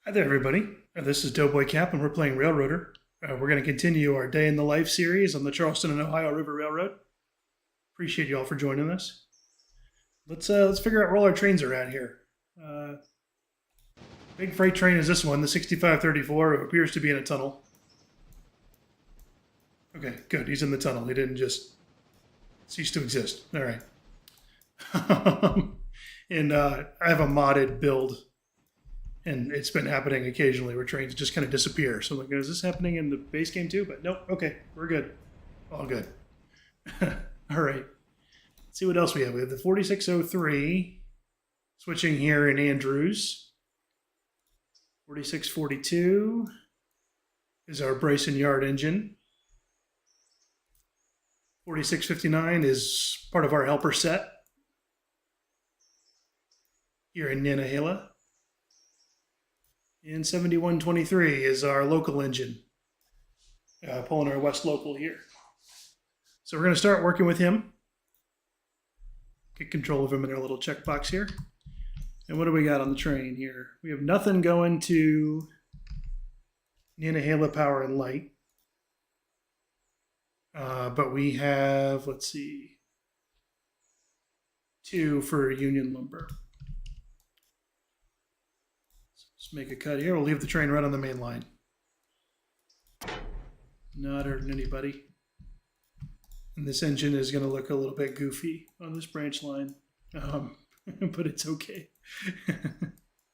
Hi there, everybody. This is Doughboy Cap, and we're playing Railroader. We're going to continue our Day in the Life series on the Charleston and Ohio River Railroad. Appreciate you all for joining us. Let's figure out where all our trains are at here. Big freight train is this one, the 6534. It appears to be in a tunnel. Okay, good. He's in the tunnel. He didn't just cease to exist. All right. And I have a modded build. And it's been happening occasionally where trains just kind of disappear. So I'm like, is this happening in the base game too? But nope. Okay, we're good. All good. All right. Let's see what else we have. We have the 4603 switching here in Andrews. 4642 is our Bryson yard engine. 4659 is part of our helper set here in Nantahala. And 7123 is our local engine, pulling our west local here. So we're going to start working with him. Get control of him in our little checkbox here. And what do we got on the train here? We have nothing going to Nantahala Power and Light. But we have, let's see, 2 for Union Lumber. Let's make a cut here. We'll leave the train right on the main line. Not hurting anybody. And this engine is going to look a little bit goofy on this branch line, but it's okay.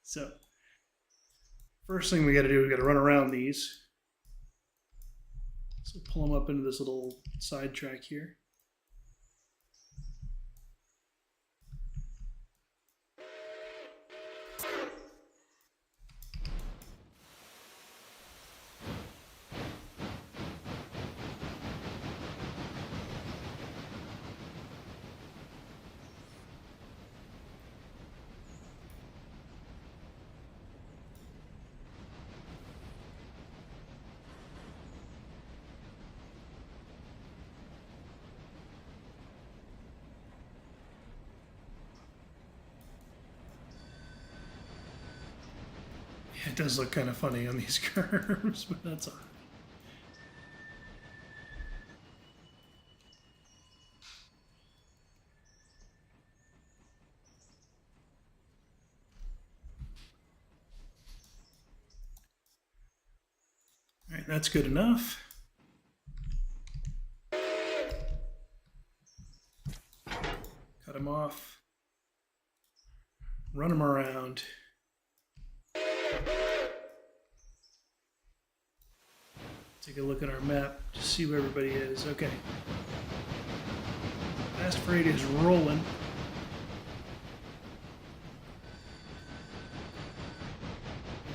So, first thing we got to do, we got to run around these. So pull them up into this little side track here. It does look kind of funny on these curves, but that's all right. All right, that's good enough. Cut them off. Run them around. Take a look at our map to see where everybody is. Okay. Fast freight is rolling.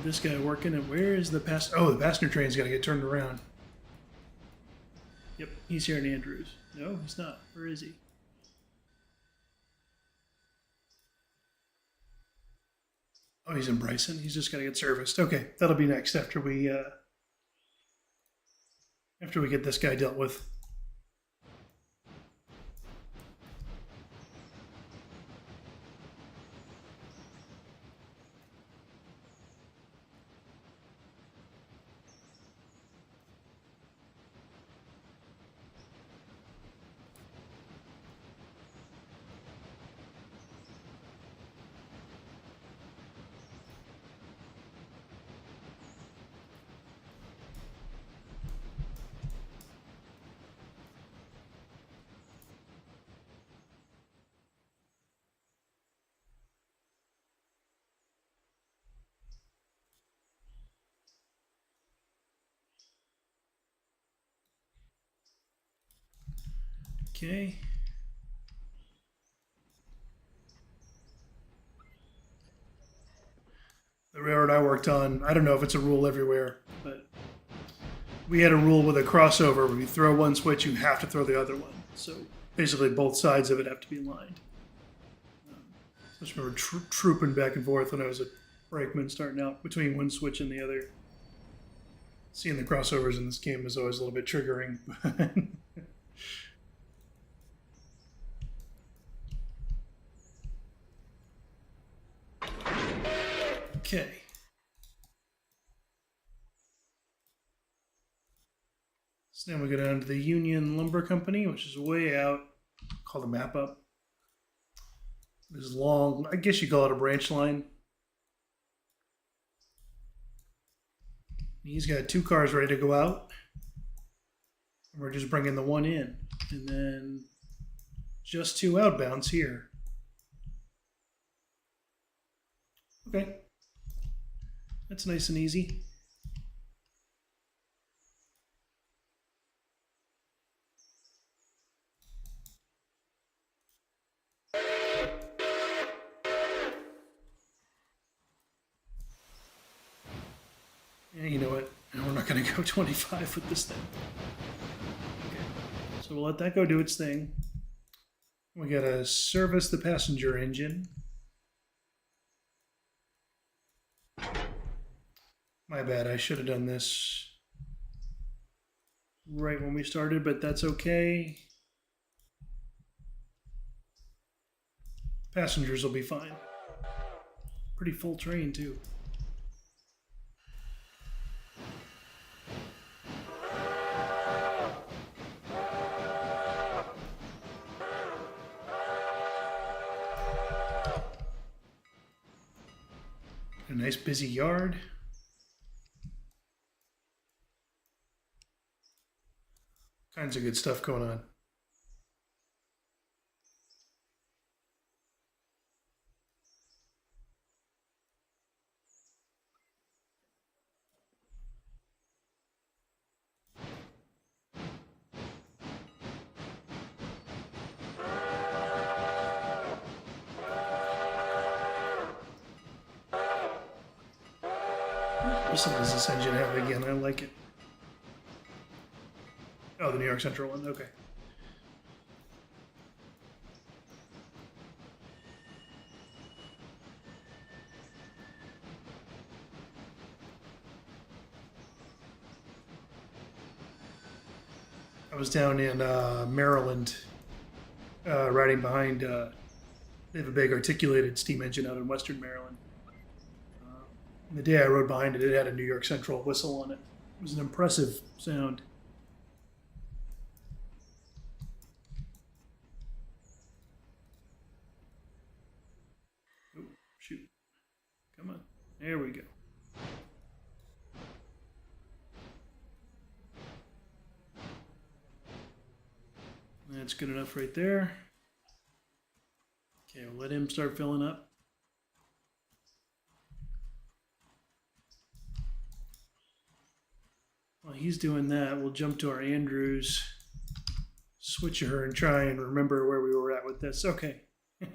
This guy working, and where is the passenger? Oh, the passenger train's got to get turned around. Yep, he's here in Andrews. No, he's not. Where is he? Oh, he's in Bryson. He's just got to get serviced. Okay, that'll be next after we get this guy dealt with. Okay. The railroad I worked on, I don't know if it's a rule everywhere, but we had a rule with a crossover. When you throw one switch, you have to throw the other one. So basically both sides of it have to be aligned. I just remember trooping back and forth when I was a brakeman starting out between one switch and the other. Seeing the crossovers in this game is always a little bit triggering. Okay. So then we go down to the Union Lumber Company, which is way out. Call the map up. This long, I guess you call it a branch line. He's got 2 cars ready to go out. And we're just bringing the one in. And then just 2 outbounds here. Okay. That's nice and easy. Yeah, you know what? We're not going to go 25 with this thing. Okay. So we'll let that go do its thing. We got to service the passenger engine. My bad, I should have done this right when we started, but that's okay. Passengers will be fine. Pretty full train, too. A nice busy yard. Kinds of good stuff going on. What does this engine have again? I like it. Oh, the New York Central one. Okay. I was down in Maryland, riding behind. They have a big articulated steam engine out in Western Maryland. The day I rode behind it, it had a New York Central whistle on it. It was an impressive sound. Oh, shoot. Come on. There we go. That's good enough right there. Okay, we'll let him start filling up. While he's doing that, we'll jump to our Andrews switcher and try and remember where we were at with this. Okay. All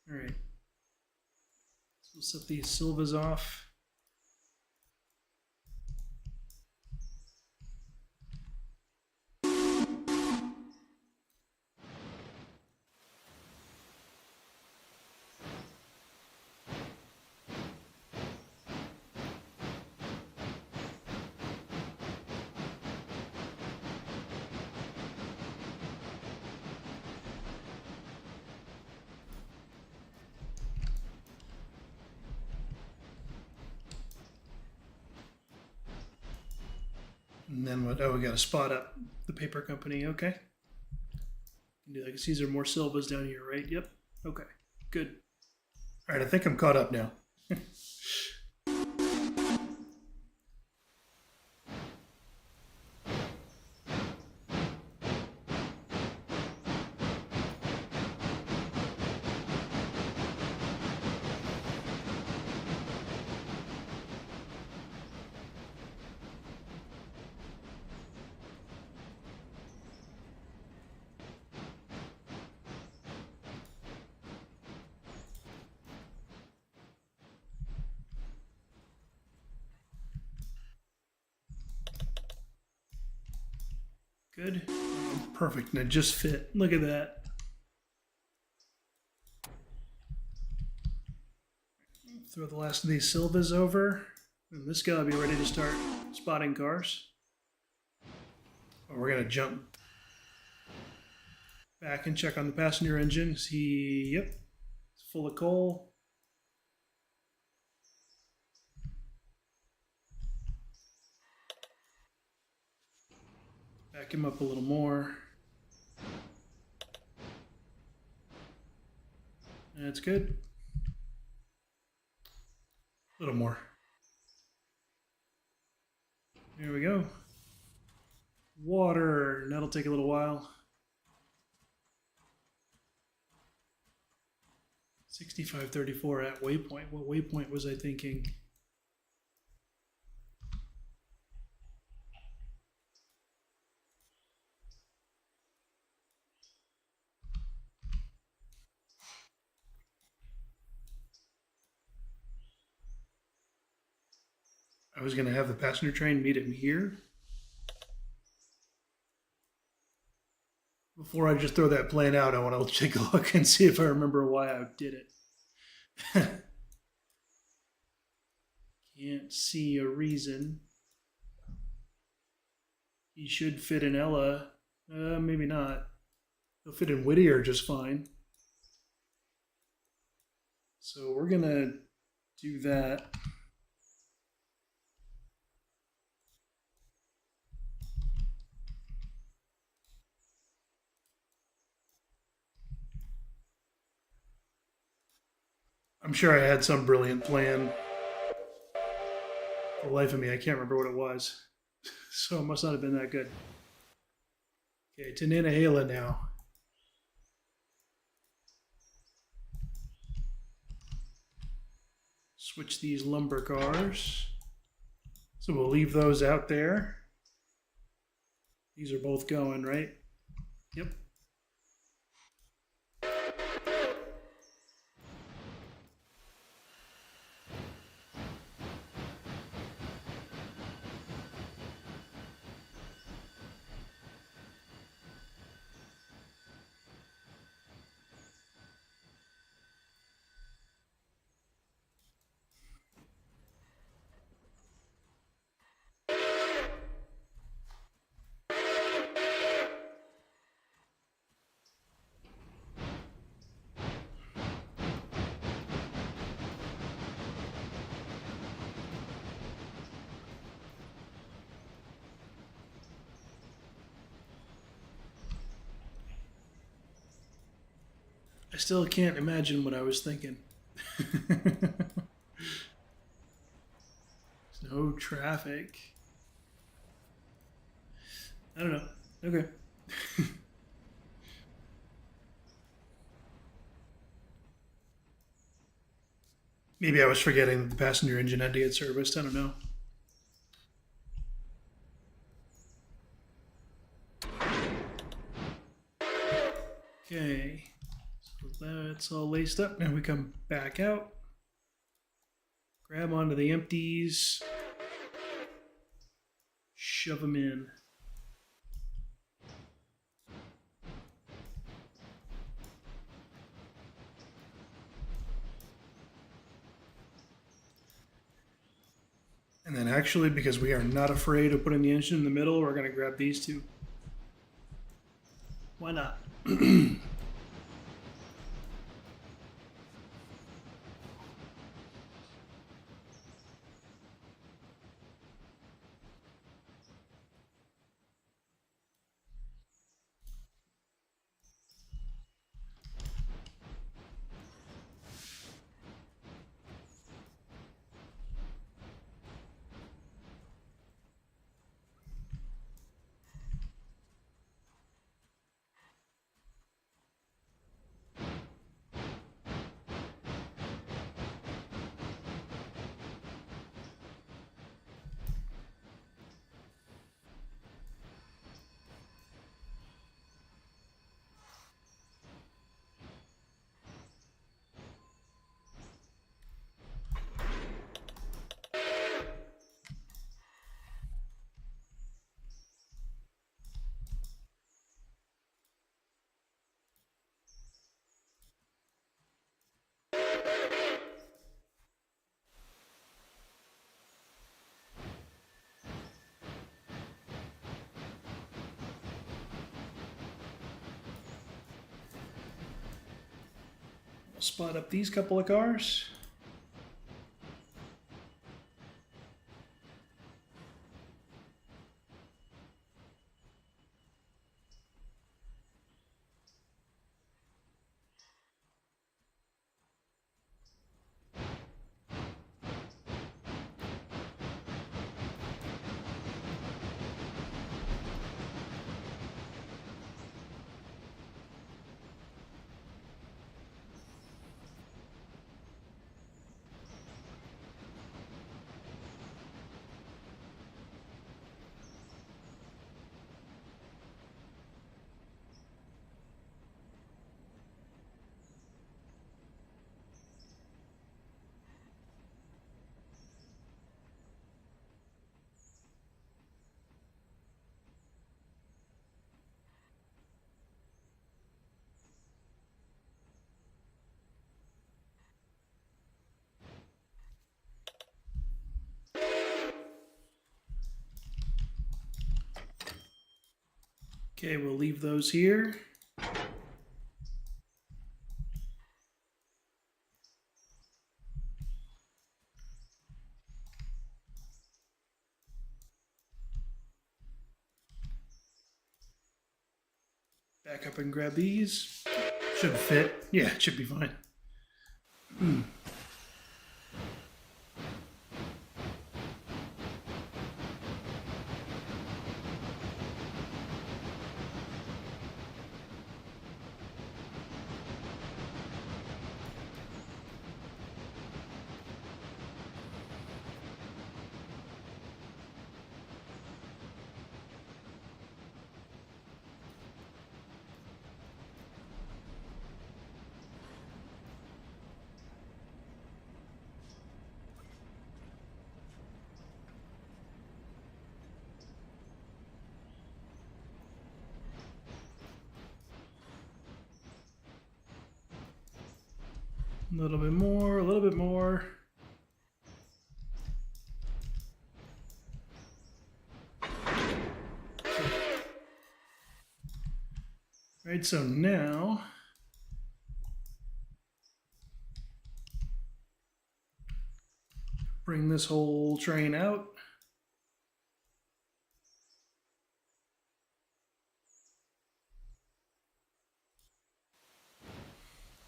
right. So we'll set these Silvas off. And then what? Oh, we got to spot up the paper company. Okay. Do like these are more Silvas down here, right? Yep. Okay. Good. All right. I think I'm caught up now. Good. Perfect. And it just fit. Look at that. Throw the last of these Silvas over. And this guy will be ready to start spotting cars. Oh, we're going to jump back and check on the passenger engine. See, yep, it's full of coal. Back him up a little more. That's good. A little more. There we go. Water. That'll take a little while. 6534 at waypoint. What waypoint was I thinking? I was going to have the passenger train meet him here. Before I just throw that plan out, I want to take a look and see if I remember why I did it. Can't see a reason. He should fit in Ella. Maybe not. He'll fit in Whittier just fine. So we're going to do that. I'm sure I had some brilliant plan. For the life of me, I can't remember what it was. So it must not have been that good. Okay, to Nantahala now. Switch these lumber cars. So we'll leave those out there. These are both going, right? Yep. I still can't imagine what I was thinking. There's no traffic. I don't know. Okay. Maybe I was forgetting that the passenger engine had to get serviced. I don't know. Okay. That's all laced up. Now we come back out. Grab onto the empties. Shove them in. And then actually, because we are not afraid of putting the engine in the middle, we're going to grab these two. Why not? Spot up these couple of cars. Okay, we'll leave those here. Back up and grab these. Should fit. Yeah, it should be fine. A little bit more, a little bit more. Right, so now bring this whole train out.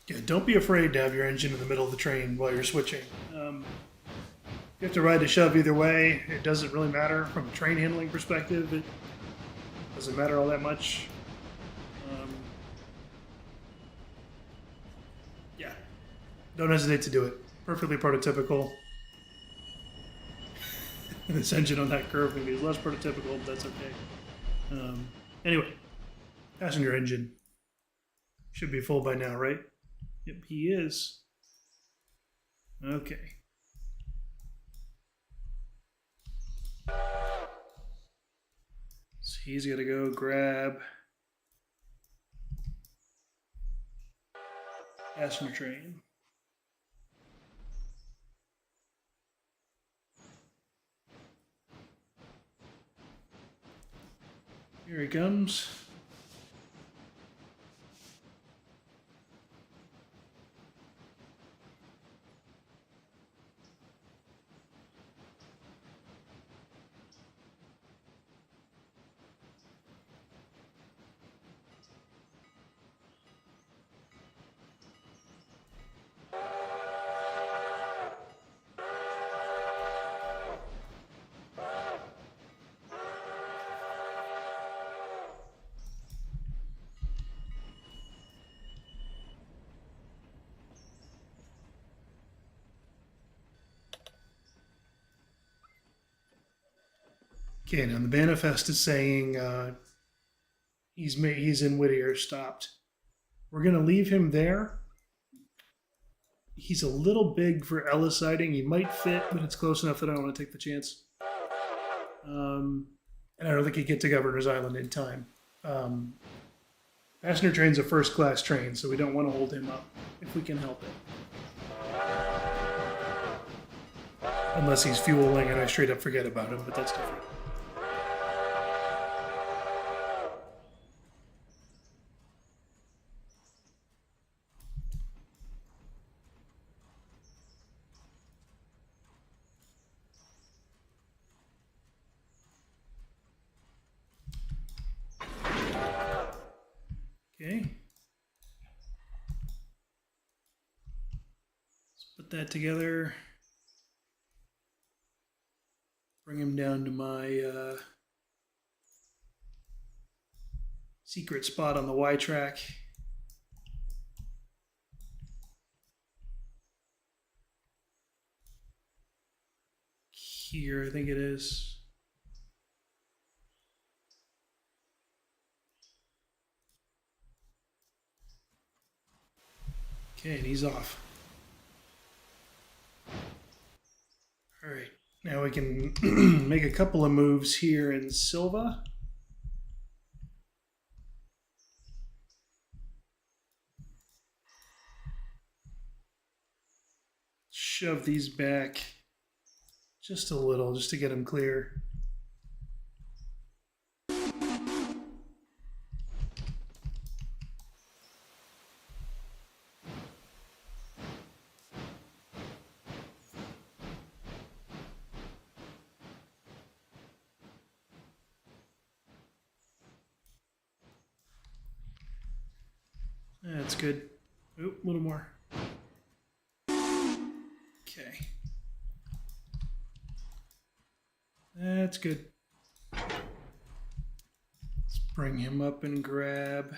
Yeah, don't be afraid to have your engine in the middle of the train while you're switching. You have to ride the shove either way. It doesn't really matter from a train handling perspective. It doesn't matter all that much. Yeah, don't hesitate to do it. Perfectly prototypical. This engine on that curve maybe is less prototypical, but that's okay. Anyway, passenger engine should be full by now, right? Yep, he is. Okay. So he's got to go grab passenger train. Here he comes. Okay, now the manifest is saying he's in Whittier, stopped. We're gonna leave him there. He's a little big for Ellis siding. He might fit, but it's close enough that I don't want to take the chance. And I don't think he'd get to Governor's Island in time. Passenger train's a first class train, so we don't want to hold him up if we can help it. Unless he's fueling and I straight up forget about him, but that's different. Okay. Let's put that together. Bring him down to my secret spot on the Y track. Here, I think it is. Okay, and he's off. All right, now we can make a couple of moves here in Silva. Shove these back just a little, just to get them clear. That's good. Oop, a little more. Okay. That's good. Let's bring him up and grab.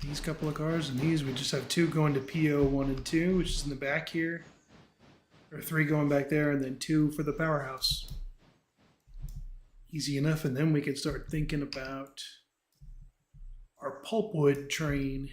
These couple of cars, and these we just have 2 going to PO 1 and 2, which is in the back here. Or 3 going back there, and then 2 for the powerhouse. Easy enough, and then we can start thinking about our pulpwood train.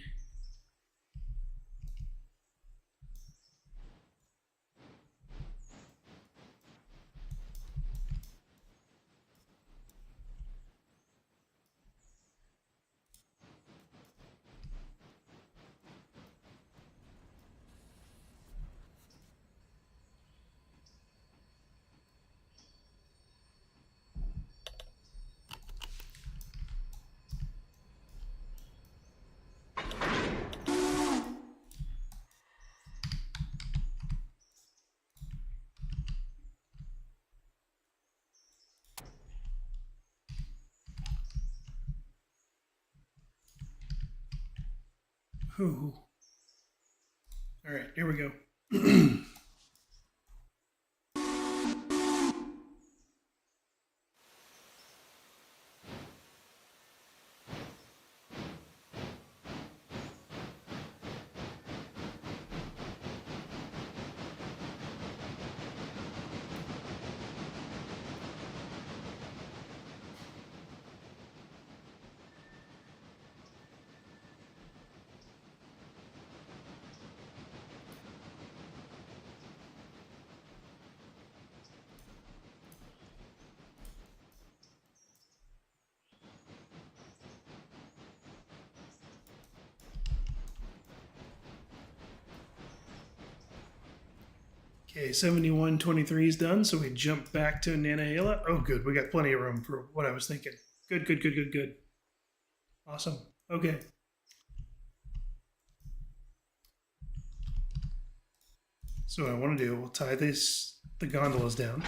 Ooh. All right, here we go. Okay, 7123 is done, so we jump back to Nantahala. Oh, good. We got plenty of room for what I was thinking. Good, good, good, good, good. Awesome. Okay. So what I want to do, we'll tie the gondolas down.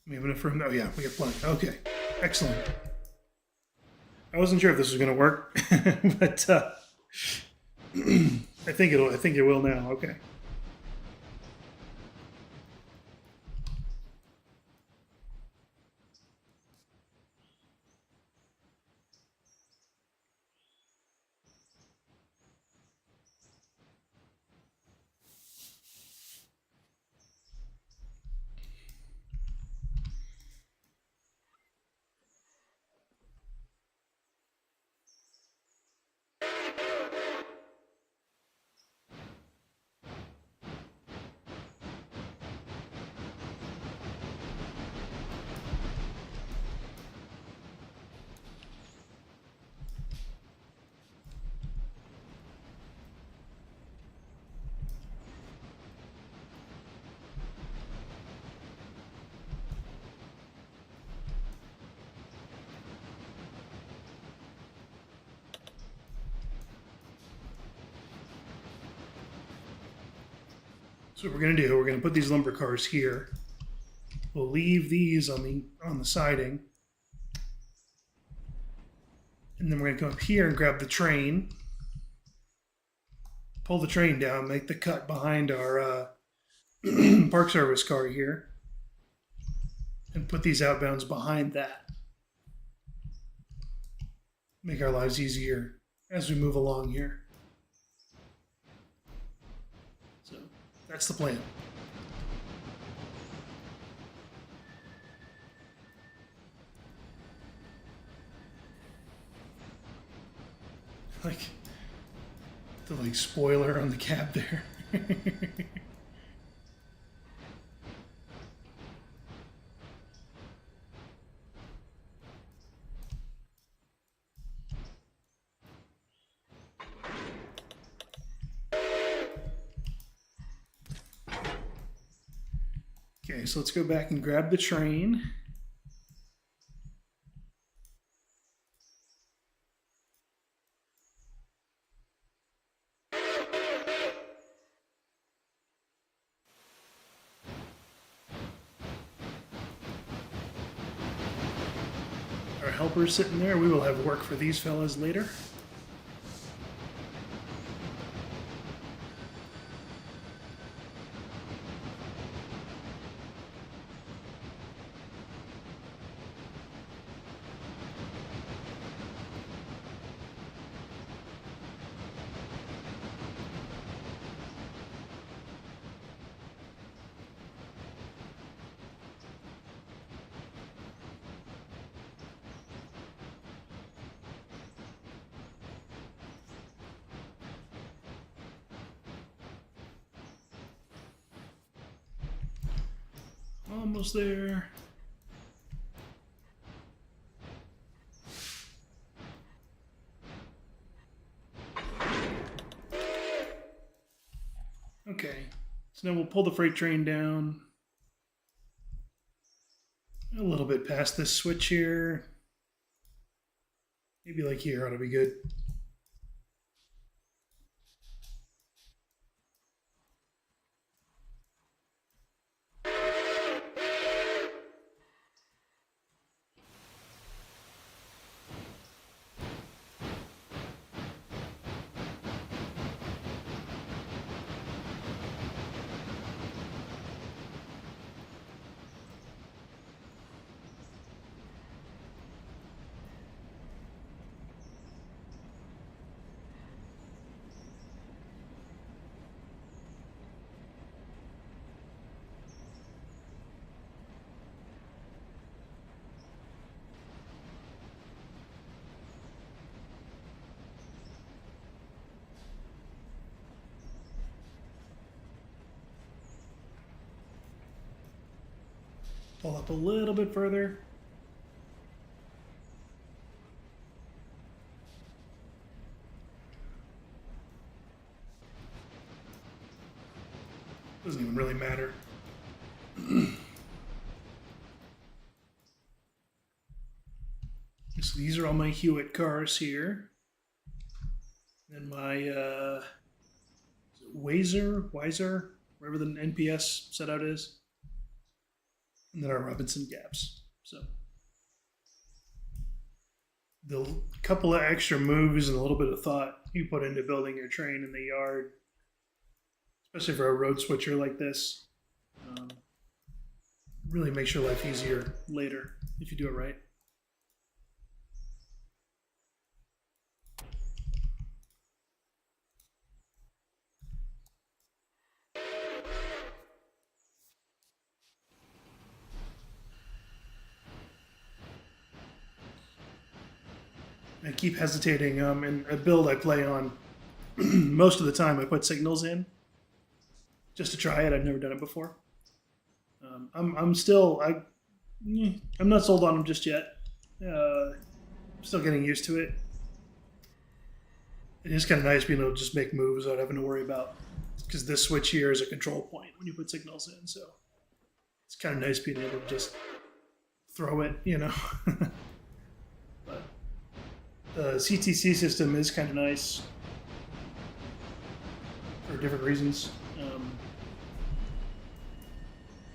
We have enough room? Oh yeah, we got plenty. Okay, excellent. I wasn't sure if this was going to work, but I think it will now. Okay. So what we're going to do, we're going to put these lumber cars here. We'll leave these on the siding. And then we're going to come up here and grab the train. Pull the train down, make the cut behind our Park Service car here. And put these outbounds behind that. Make our lives easier as we move along here. So that's the plan. Like the spoiler on the cab there. Okay, so let's go back and grab the train. helpers sitting there. We will have work for these fellas later. Almost there. Okay, so now we'll pull the freight train down a little bit past this switch here. Maybe like here ought to be good. Pull up a little bit further. Doesn't even really matter. So these are all my Hewitt cars here. And my Weiser, wherever the NPS set out is. And then our Robinson Gaps. So the couple of extra moves and a little bit of thought you put into building your train in the yard, especially for a road switcher like this, really makes your life easier later if you do it right. I keep hesitating. In a build I play on, most of the time I put signals in just to try it. I've never done it before. I'm not sold on them just yet. Still getting used to it. It is kind of nice being able to just make moves without having to worry about, because this switch here is a control point when you put signals in. So it's kind of nice being able to just throw it, you know. But the CTC system is kind of nice for different reasons.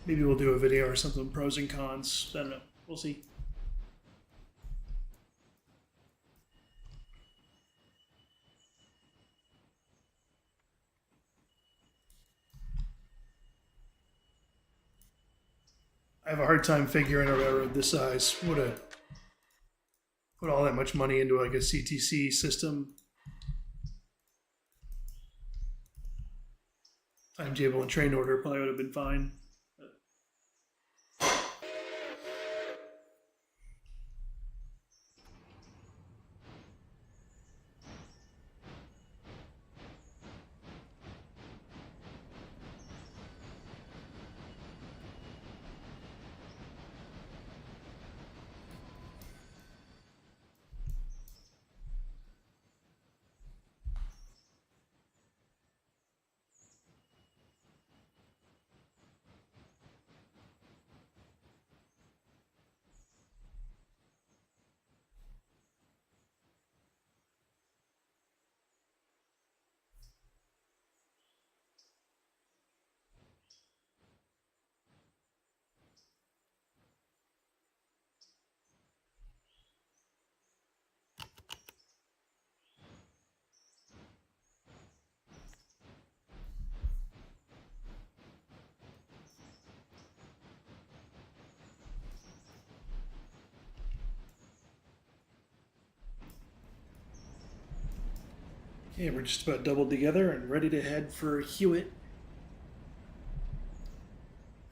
Maybe we'll do a video or something, pros and cons. I don't know. We'll see. I have a hard time figuring a railroad this size would have put all that much money into like a CTC system. Timetable and train order probably would have been fine. Okay, we're just about doubled together and ready to head for Hewitt.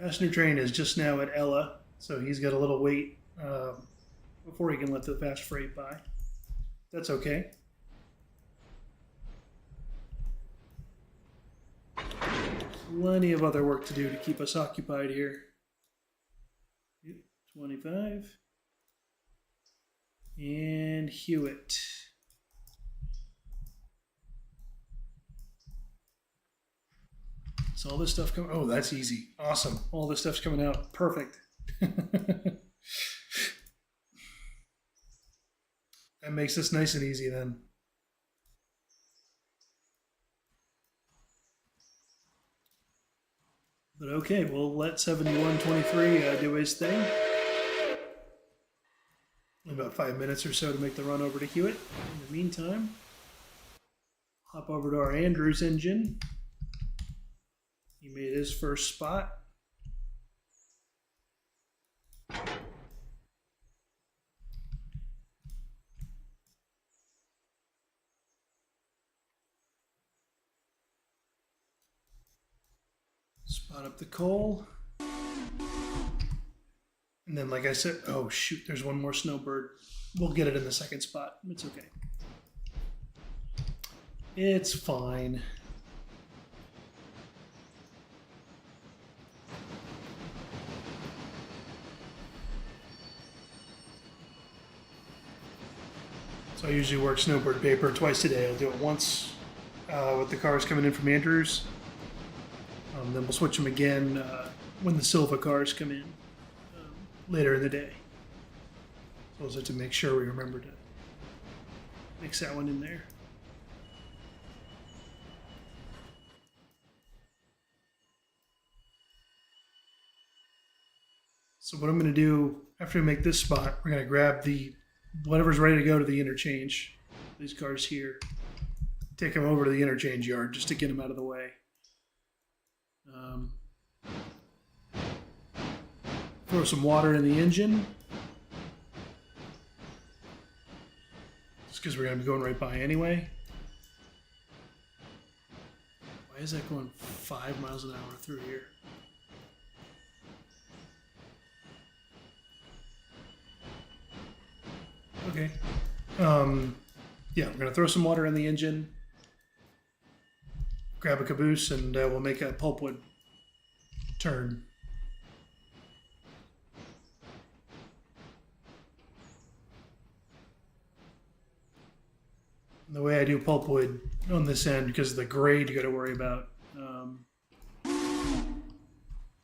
Passenger train is just now at Ella, so he's got a little wait before he can let the fast freight by. That's okay. Plenty of other work to do to keep us occupied here. 25. And Hewitt. So all this stuff coming. Oh, that's easy. Awesome. All this stuff's coming out. Perfect. That makes this nice and easy then. But okay, we'll let 7123 do his thing. About 5 minutes or so to make the run over to Hewitt. In the meantime, hop over to our Andrews engine. He made his first spot. Spot up the coal. And then, like I said, oh shoot, there's one more snowbird. We'll get it in the second spot. It's okay. It's fine. So I usually work snowbird paper twice a day. I'll do it once with the cars coming in from Andrews. Then we'll switch them again when the Silva cars come in later in the day. So to make sure we remember to mix that one in there. So what I'm going to do after we make this spot, we're going to grab the whatever's ready to go to the interchange. These cars here. Take them over to the interchange yard just to get them out of the way. Throw some water in the engine. Just because we're going to be going right by anyway. Why is that going 5 miles an hour through here? Okay. Yeah, we're going to throw some water in the engine. Grab a caboose and we'll make a pulpwood turn. The way I do pulpwood on this end, because of the grade you got to worry about,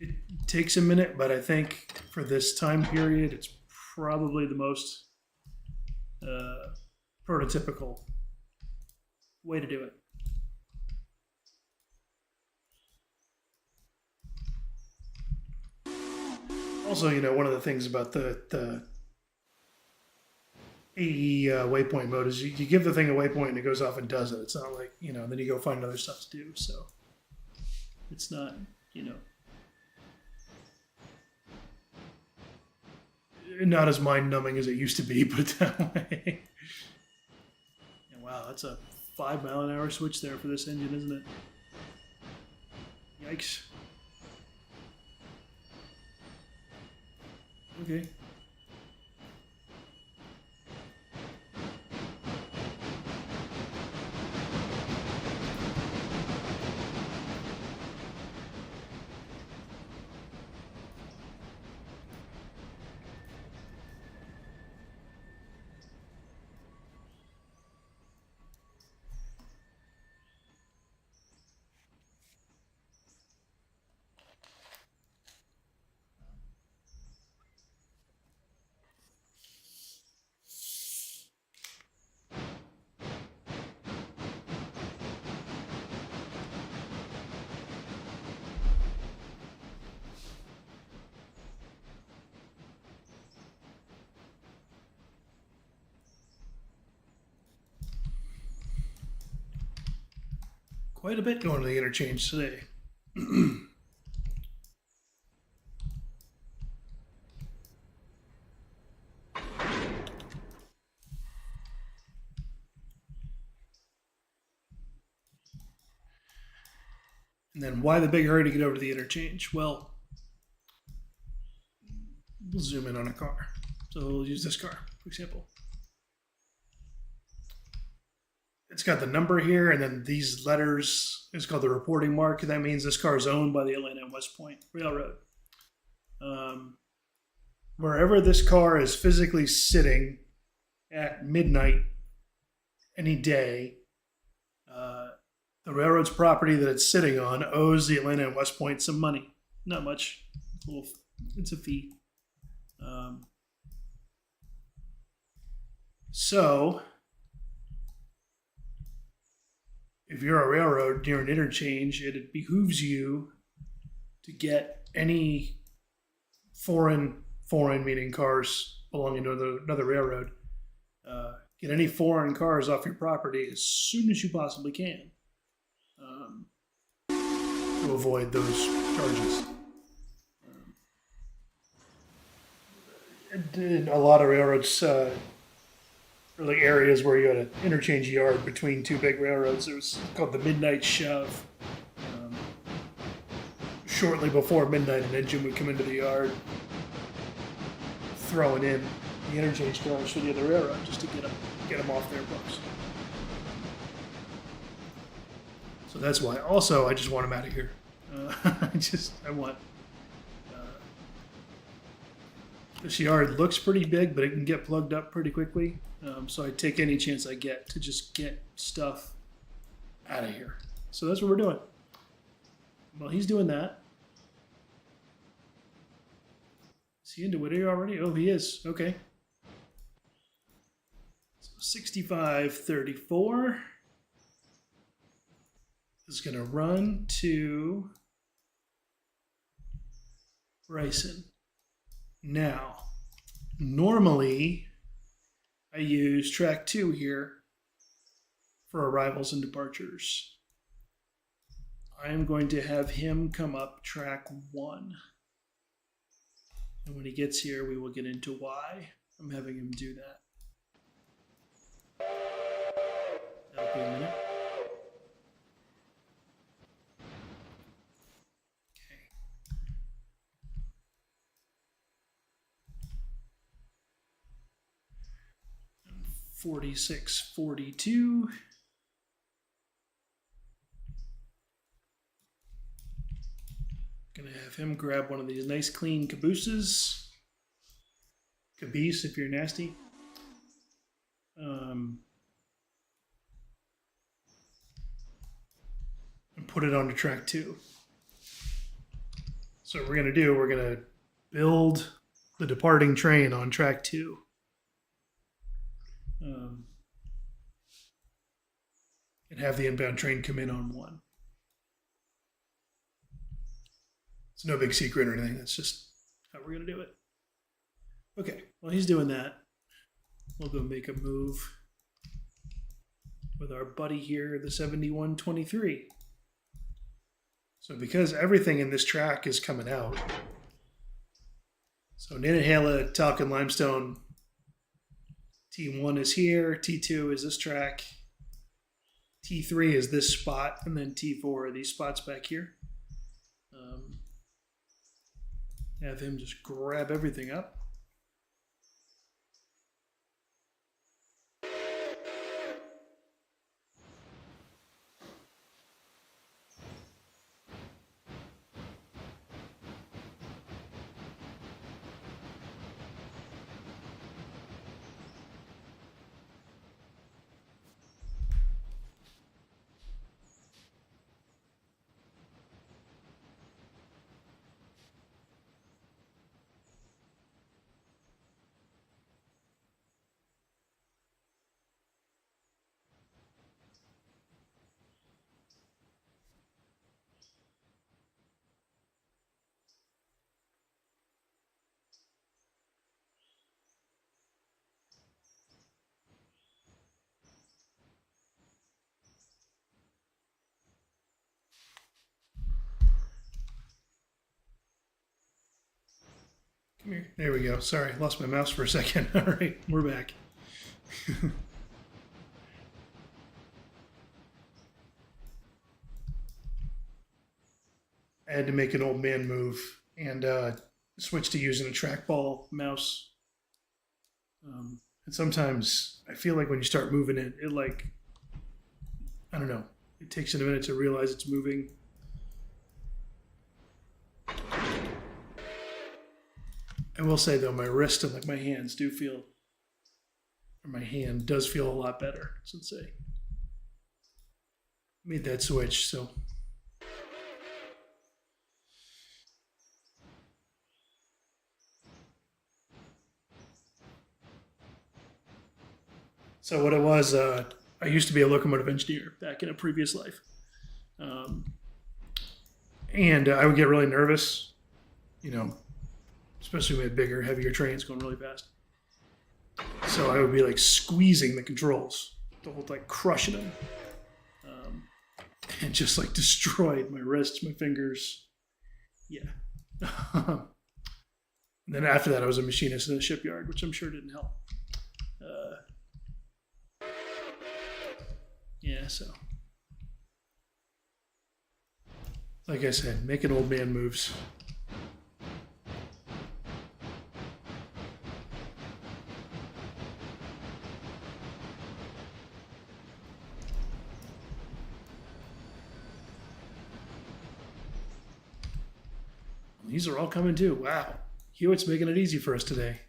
it takes a minute, but I think for this time period, it's probably the most prototypical way to do it. Also, you know, one of the things about the AE waypoint mode is you give the thing a waypoint and it goes off and does it. It's not like, you know, then you go find other stuff to do. So it's not, you know, not as mind-numbing as it used to be, put it that way. And wow, that's a 5 mile an hour switch there for this engine, isn't it? Yikes. Okay. Quite a bit going to the interchange today. And then why the big hurry to get over to the interchange? Well, we'll zoom in on a car. So we'll use this car, for example. It's got the number here, and then these letters is called the reporting mark. That means this car is owned by the Atlanta and West Point Railroad. Wherever this car is physically sitting at midnight any day, the railroad's property that it's sitting on owes the Atlanta and West Point some money. Not much. It's a fee. So, if you're a railroad near an interchange, it behooves you to get any foreign meaning cars belonging to another railroad, get any foreign cars off your property as soon as you possibly can, to avoid those charges. A lot of railroads, or like areas where you had an interchange yard between two big railroads, it was called the midnight shove. Shortly before midnight, an engine would come into the yard, throwing in the interchange cars for the other railroad just to get them off their books. So that's why. Also, I just want them out of here. I want. This yard looks pretty big, but it can get plugged up pretty quickly. So I take any chance I get to just get stuff out of here. So that's what we're doing. Well, he's doing that. Is he into Whittier already? Oh, he is. Okay. So 6534 is going to run to Bryson. Now, normally I use track 2 here for arrivals and departures. I am going to have him come up track 1. And when he gets here, we will get into why I'm having him do that. That'll be a minute. Okay. 4642. Gonna have him grab one of these nice clean cabooses. Caboose if you're nasty. And put it onto track 2. So what we're gonna do, we're gonna build the departing train on track 2. And have the inbound train come in on 1. It's no big secret or anything. That's just how we're going to do it. Okay, while he's doing that, we'll go make a move with our buddy here, the 7123. So because everything in this track is coming out, so Nantahala, Talcott, Limestone, T1 is here, T2 is this track, T3 is this spot, and then T4 are these spots back here. Have him just grab everything up. Come here. There we go. Sorry, lost my mouse for a second. All right, we're back. I had to make an old man move and switch to using a trackball mouse. And sometimes I feel like when you start moving it, it like, I don't know, it takes it a minute to realize it's moving. I will say though, my wrist and like my hands do feel, or my hand does feel a lot better since I made that switch. So what it was, I used to be a locomotive engineer back in a previous life, um, and I would get really nervous, you know, especially with bigger, heavier trains going really fast. So I would be like squeezing the controls, the whole like crushing them, um, and just like destroyed my wrists, my fingers. Yeah. And then after that, I was a machinist in a shipyard, which I'm sure didn't help. Uh, yeah, so like I said, making old man moves. These are all coming too. Wow. Hewitt's making it easy for us today.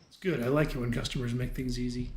It's good. I like it when customers make things easy.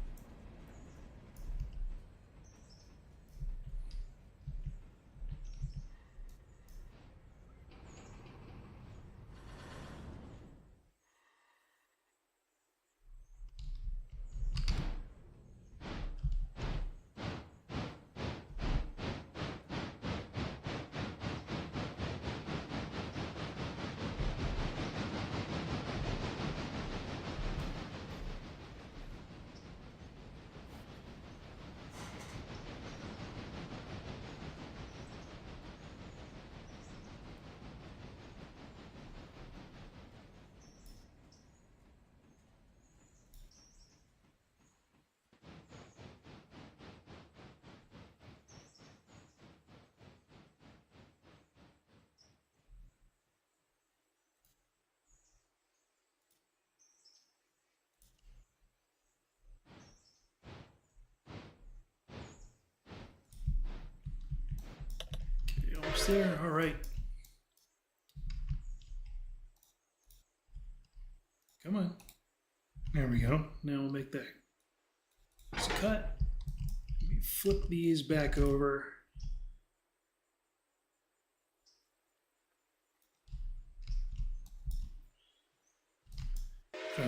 Okay, almost there. All right. Come on. There we go. Now we'll make that cut. Flip these back over.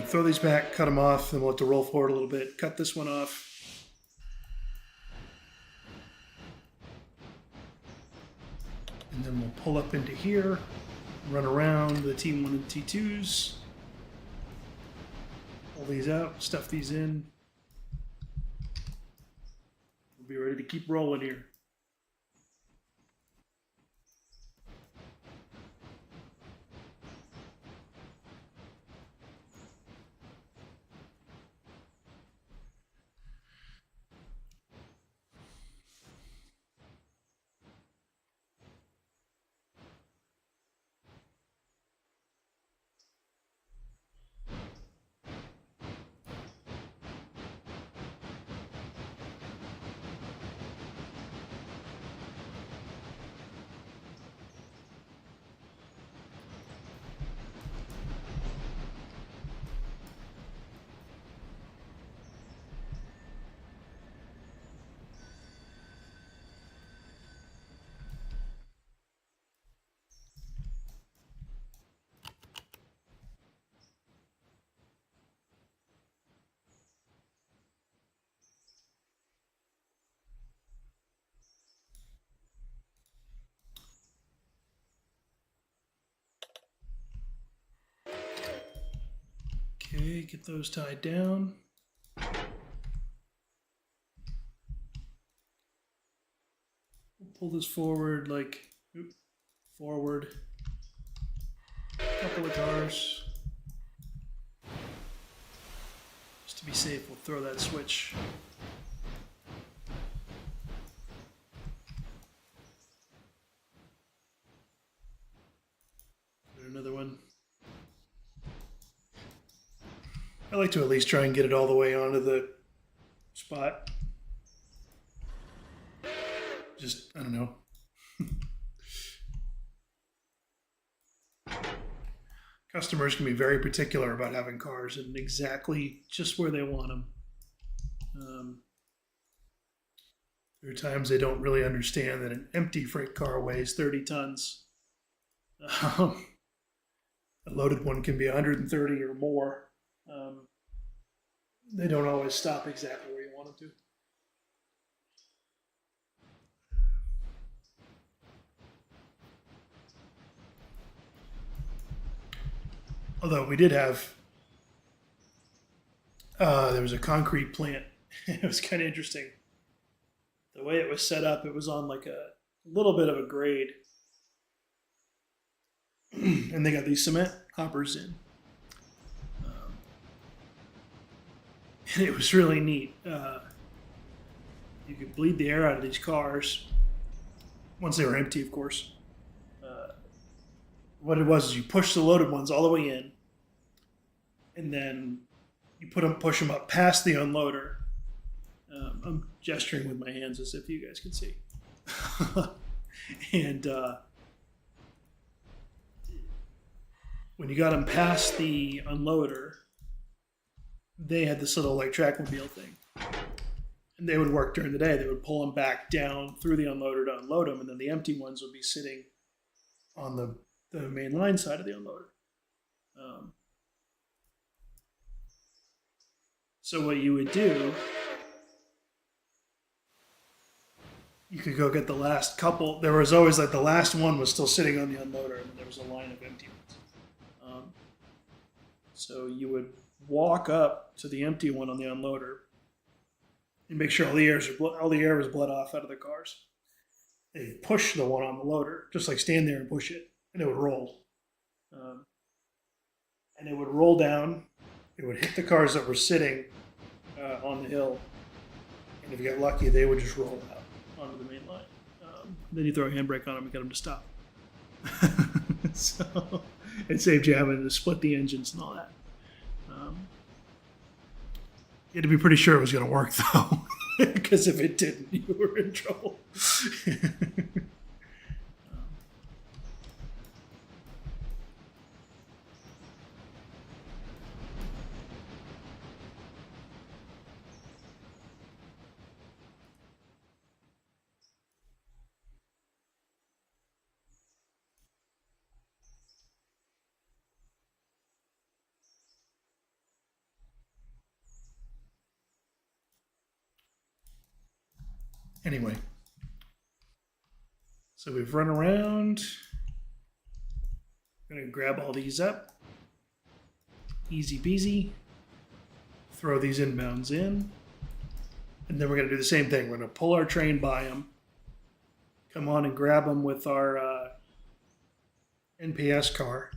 Throw these back, cut them off, then we'll have to roll forward a little bit. Cut this one off. And then we'll pull up into here, run around the T1 and T2s. Pull these out, stuff these in. We'll be ready to keep rolling here. Okay, get those tied down. We'll pull this forward, like, forward. A couple of cars. to be safe, we'll throw that switch. Another one. I like to at least try and get it all the way onto the spot. Just, I don't know. Customers can be very particular about having cars and exactly just where they want them. There are times they don't really understand that an empty freight car weighs 30 tons. A loaded one can be 130 or more. They don't always stop exactly where you want them to. Although we did have, there was a concrete plant. It was kind of interesting. The way it was set up, it was on like a little bit of a grade. And they got these cement hoppers in. And it was really neat. You could bleed the air out of these cars, once they were empty, of course. What it was is you push the loaded ones all the way in, and then you push them up past the unloader. I'm gesturing with my hands as if you guys can see. And when you got them past the unloader, they had this little like trackmobile thing. And they would work during the day. They would pull them back down through the unloader to unload them, and then the empty ones would be sitting on the main line side of the unloader. So what you would do, you could go get the last couple. There was always like the last one was still sitting on the unloader, and there was a line of empty ones. So you would walk up to the empty one on the unloader and make sure all the air was bled off out of the cars. They push the one on the loader, just like stand there and push it, and it would roll. And it would roll down. It would hit the cars that were sitting on the hill, and if you got lucky, they would just roll out onto the main line. Then you throw a handbrake on them and get them to stop. So it saved you having to split the engines and all that. You had to be pretty sure it was going to work, though, because if it didn't, you were in trouble. Anyway, so we've run around. I'm going to grab all these up. Easy peasy. Throw these inbounds in. And then we're going to do the same thing. We're going to pull our train by them. Come on and grab them with our NPS car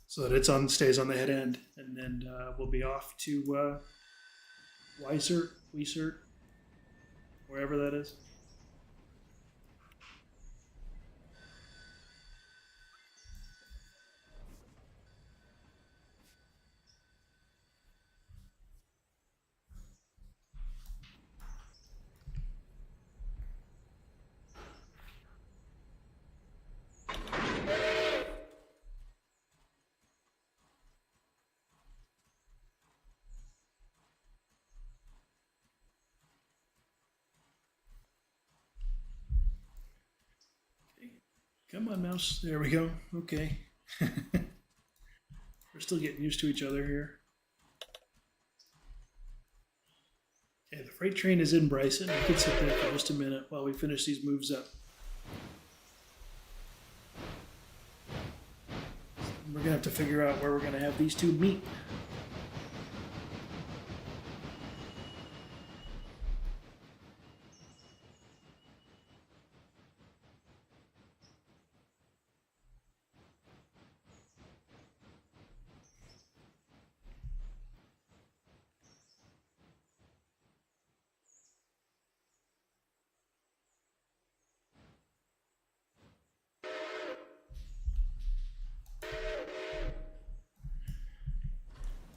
so that stays on the head end. And then we'll be off to Weisert, wherever that is. Come on, mouse. There we go. Okay. We're still getting used to each other here. Okay, the freight train is in Bryson. We can sit there for just a minute while we finish these moves up. We're going to have to figure out where we're going to have these two meet.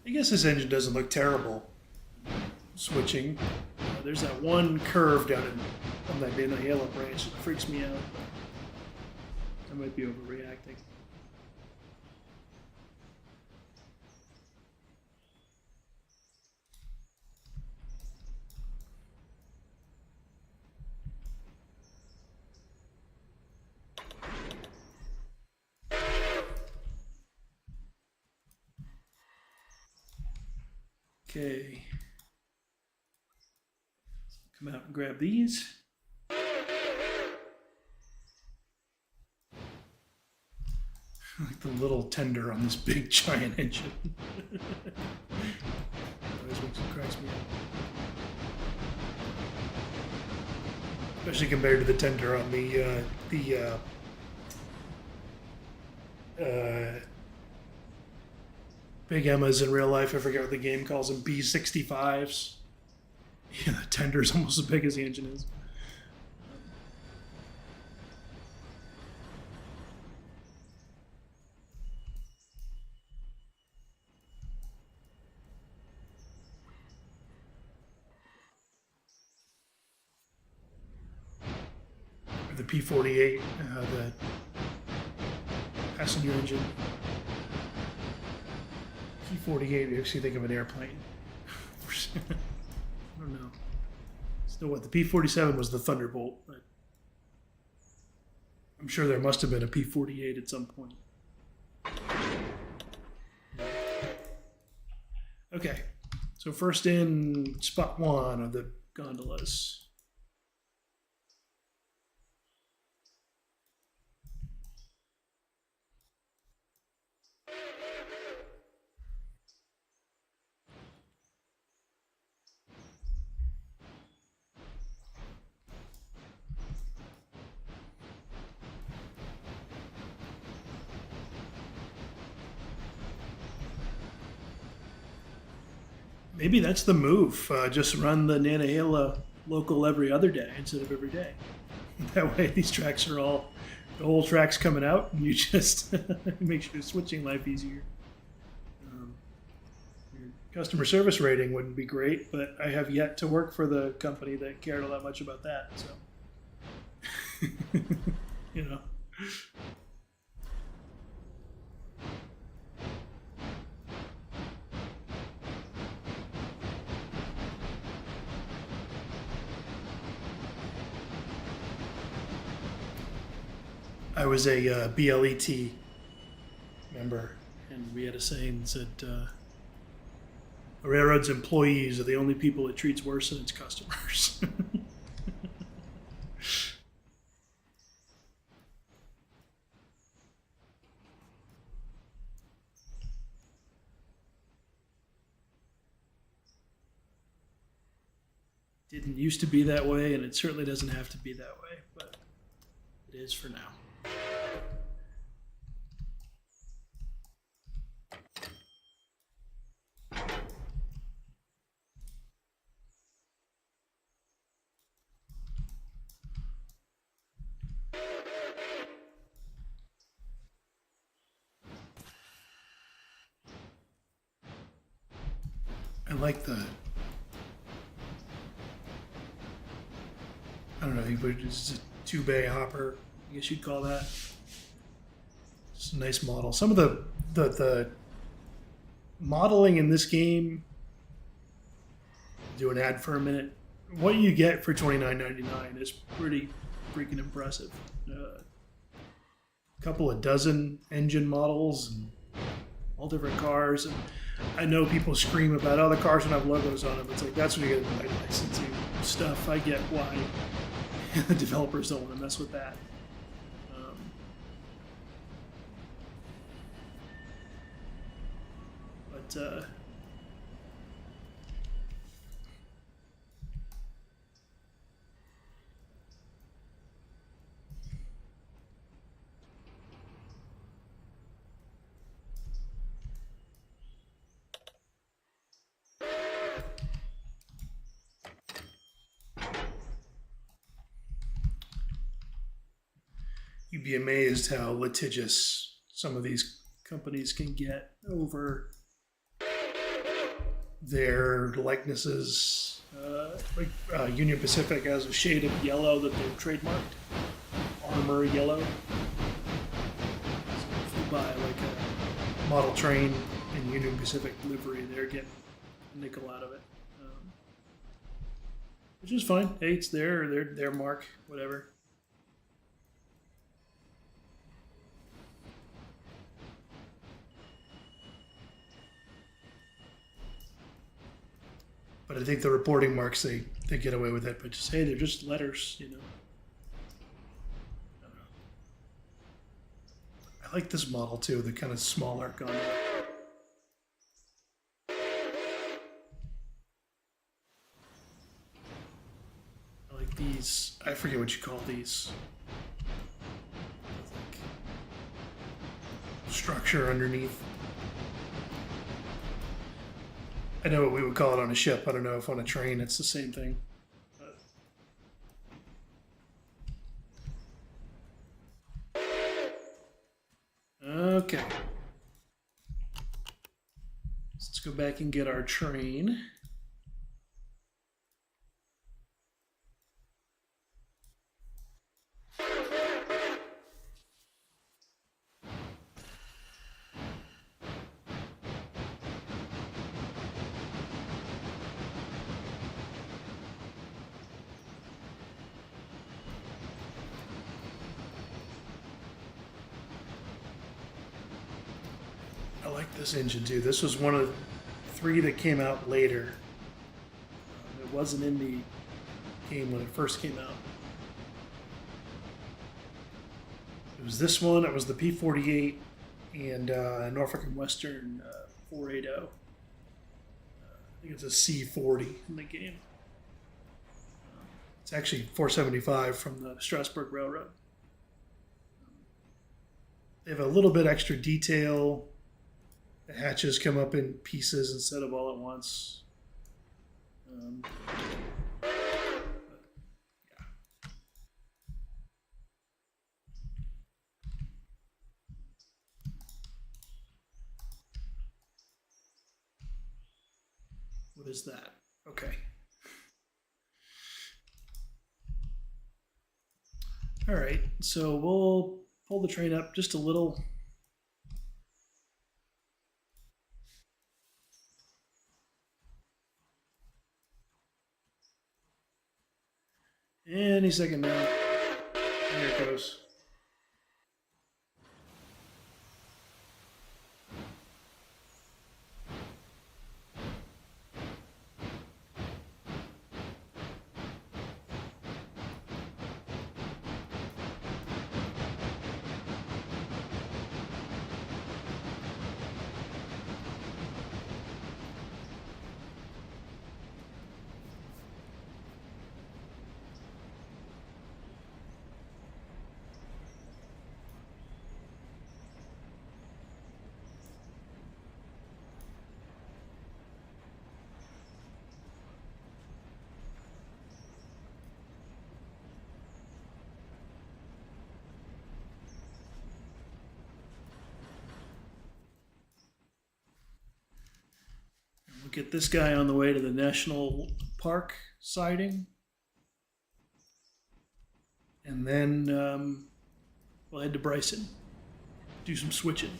I guess this engine doesn't look terrible. Switching. There's that one curve down on that Nantahala branch that freaks me out. I might be overreacting. Okay. Come out and grab these. I like the little tender on this big giant engine. Always cracks me up. Especially compared to the tender on the Big Emmas in real life. I forget what the game calls them. B65s. Yeah, the tender is almost as big as the engine is. The P48, the passenger engine. P48, you actually think of an airplane. I don't know. Still, what the P47 was the Thunderbolt, but I'm sure there must have been a P48 at some point. Okay, so first in spot one of the gondolas. Maybe that's the move. Just run the Nantahala local every other day instead of every day. That way, these tracks are all the whole track's coming out, and you just make sure switching life easier. Your customer service rating wouldn't be great, but I have yet to work for the company that cared all that much about that. So, you know. I was a BLET member, and we had a saying that said, a railroad's employees are the only people it treats worse than its customers. Didn't used to be that way, and it certainly doesn't have to be that way, but it is for now. I like the, I don't know, it's a 2-bay hopper, I guess you'd call that. It's a nice model. Some of the modeling in this game, do an ad for a minute, what you get for $29.99 is pretty freaking impressive. A couple of dozen engine models and all different cars. And I know people scream about, oh, the cars don't have logos on them. It's like, that's when you get into my licensing stuff. I get why the developers don't want to mess with that. But you'd be amazed how litigious some of these companies can get over their likenesses. Like Union Pacific has a shade of yellow that they've trademarked, armor yellow. So if you buy like a model train in Union Pacific livery, they're getting a nickel out of it, which is fine. Hey, it's their mark, whatever. But I think the reporting marks, they get away with it, but just, hey, they're just letters, you know. I don't know. I like this model too, the kind of smaller gondola. I like these, I forget what you call these. Like structure underneath. I know what we would call it on a ship. I don't know if on a train it's the same thing. Okay. Let's go back and get our train. I like this engine too. This was one of 3 that came out later. It wasn't in the game when it first came out. It was this one. It was the P-48 and Norfolk and Western 480. I think it's a C-40 in the game. It's actually 475 from the Strasburg Railroad. They have a little bit extra detail. The hatches come up in pieces instead of all at once. Yeah. What is that? Okay. All right, so we'll pull the train up just a little. Any second now. There it goes. We'll get this guy on the way to the National Park siding. And then we'll head to Bryson. Do some switching.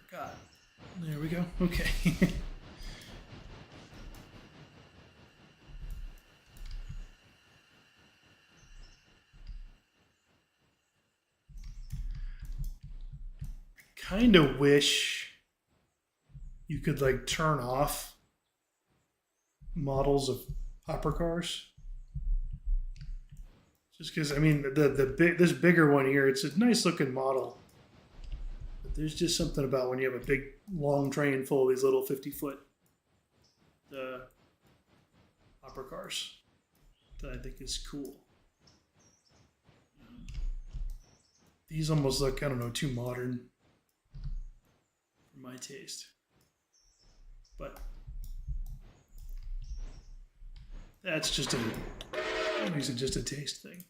Forgot. There we go. Okay. Kind of wish you could like turn off models of hopper cars. Just because I mean this bigger one here, it's a nice looking model. there's just something about when you have a big, long train full of these little 50-foot hopper cars that I think is cool. These almost look, I don't know, too modern for my taste. But that's just a taste thing.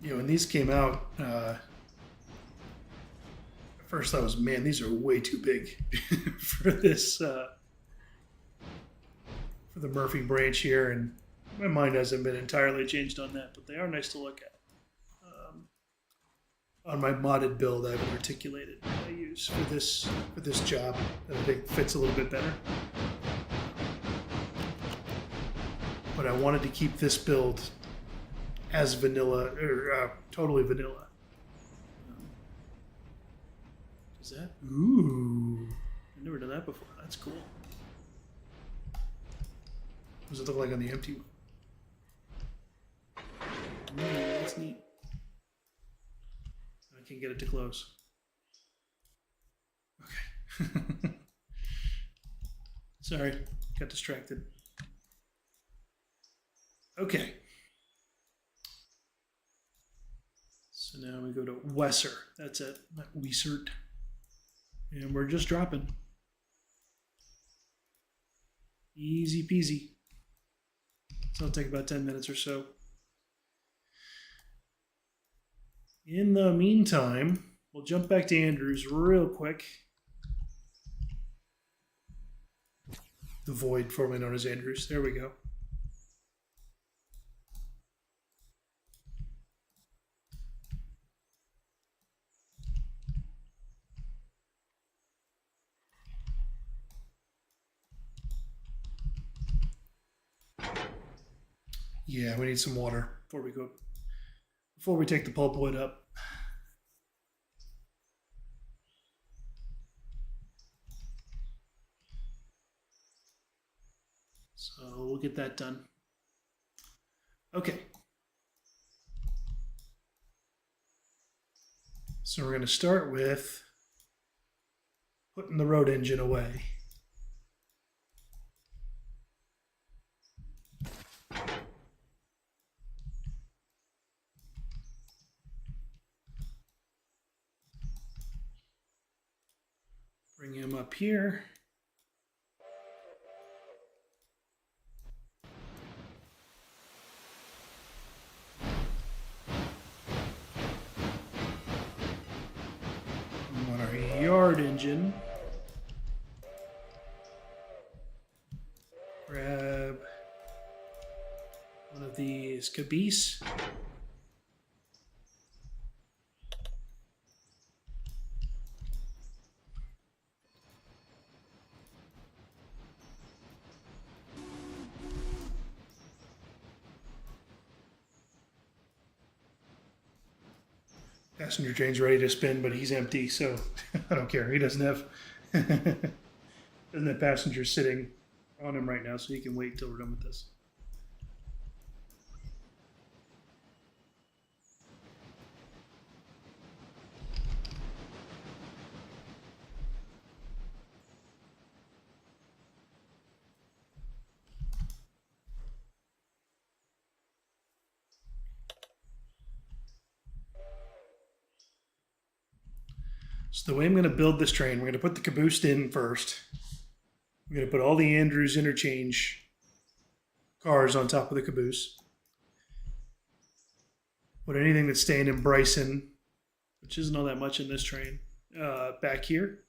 When these came out, at first I was, man, these are way too big for this, for the Murphy branch here, and my mind hasn't been entirely changed on that, but they are nice to look at. On my modded build, I have an articulated that I use for this job that I think fits a little bit better. But I wanted to keep this build as vanilla, or totally vanilla. Is that? Ooh, I've never done that before. That's cool. What does it look like on the empty one? Ooh, that's neat. I can't get it to close. Okay. Sorry, got distracted. Okay. So now we go to Wesser. That's it, not Weissert. And we're just dropping. Easy peasy. So it'll take about 10 minutes or so. In the meantime, we'll jump back to Andrews real quick. The void, formerly known as Andrews. There we go. Yeah, we need some water before we take the pulpwood up. So we'll get that done. Okay. So we're going to start with putting the road engine away. Bring him up here. We want our yard engine. Grab one of these caboose. Passenger train's ready to spin, but he's empty, so I don't care. He doesn't have passengers sitting on him right now, so he can wait till we're done with this. So the way I'm going to build this train, we're going to put the caboose in first. We're going to put all the Andrews interchange cars on top of the caboose. Put anything that's staying in Bryson, which isn't all that much in this train, back here.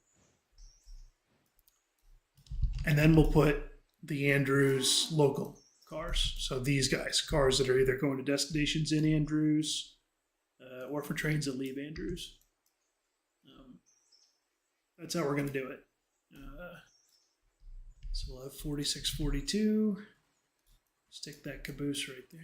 And then we'll put the Andrews local cars. So these guys, cars that are either going to destinations in Andrews or for trains that leave Andrews. That's how we're going to do it. So we'll have 4642. Stick that caboose right there.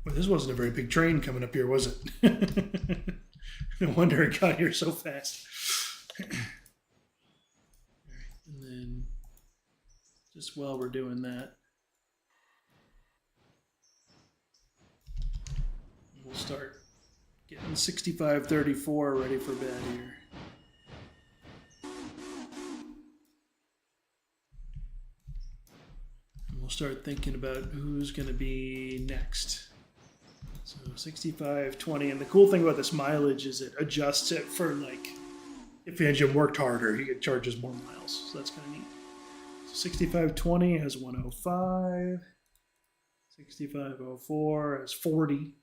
Well, this wasn't a very big train coming up here, was it? No wonder it got here so fast. And then, just while we're doing that, we'll start getting 6534 ready for bed here. And we'll start thinking about who's going to be next. So 6520, and the cool thing about this mileage is it adjusts it for, like, if the engine worked harder, it charges more miles. So that's kind of neat. So 6520 has 105. 6504 has 40.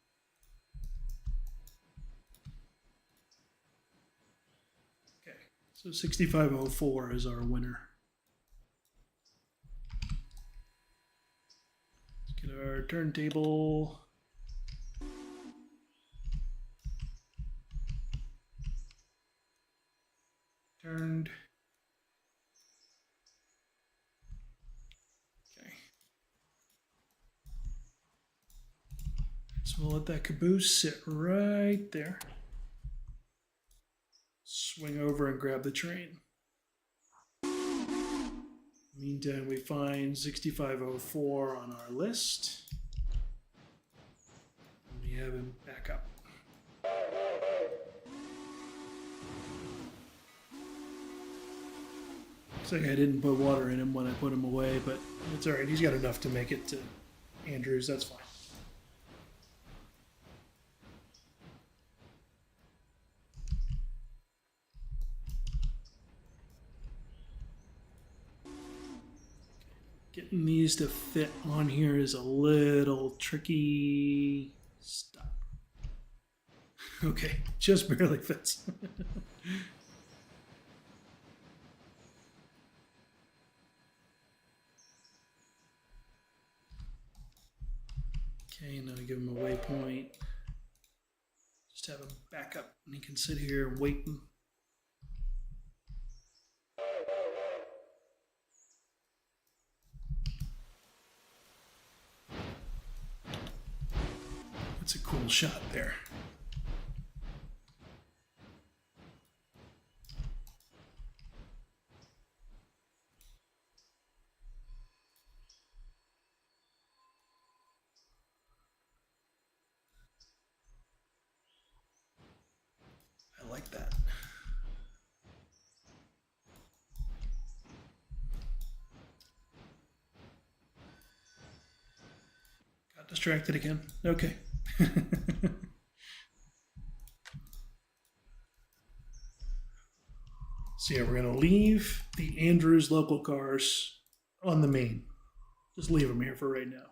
Okay, so 6504 is our winner. Let's get our turntable. Turned. Okay. So we'll let that caboose sit right there. Swing over and grab the train. Meantime, we find 6504 on our list. And we have him back up. Looks like I didn't put water in him when I put him away, but it's all right. He's got enough to make it to Andrews. That's fine. Getting these to fit on here is a little tricky. Stop. Okay, just barely fits. Okay, now give him a waypoint. Just have him back up and he can sit here and wait. That's a cool shot there. I like that. Got distracted again. Okay. So yeah, we're going to leave the Andrews local cars on the main. Just leave them here for right now.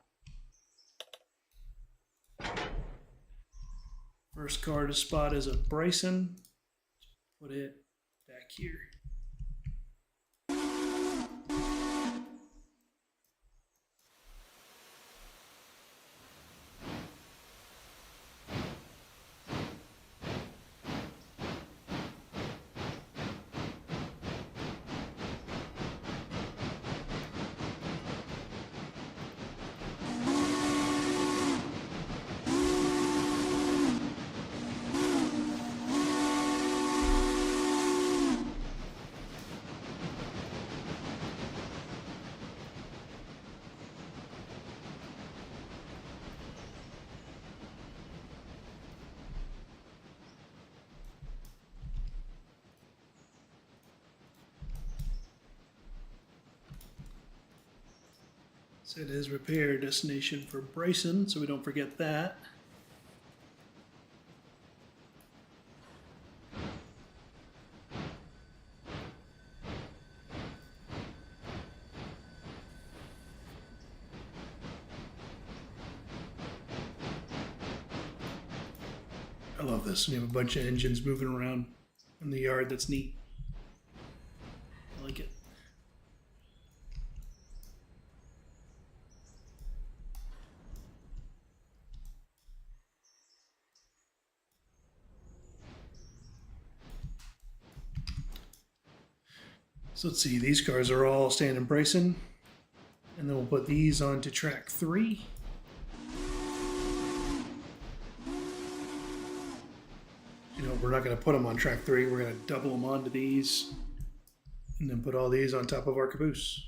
First car to spot is a Bryson. Put it back here. So it is repair destination for Bryson, so we don't forget that. I love this. We have a bunch of engines moving around in the yard. That's neat. I like it. So let's see, these cars are all staying in Bryson. And then we'll put these onto track 3. You know, we're not going to put them on track 3. We're going to double them onto these. And then put all these on top of our caboose.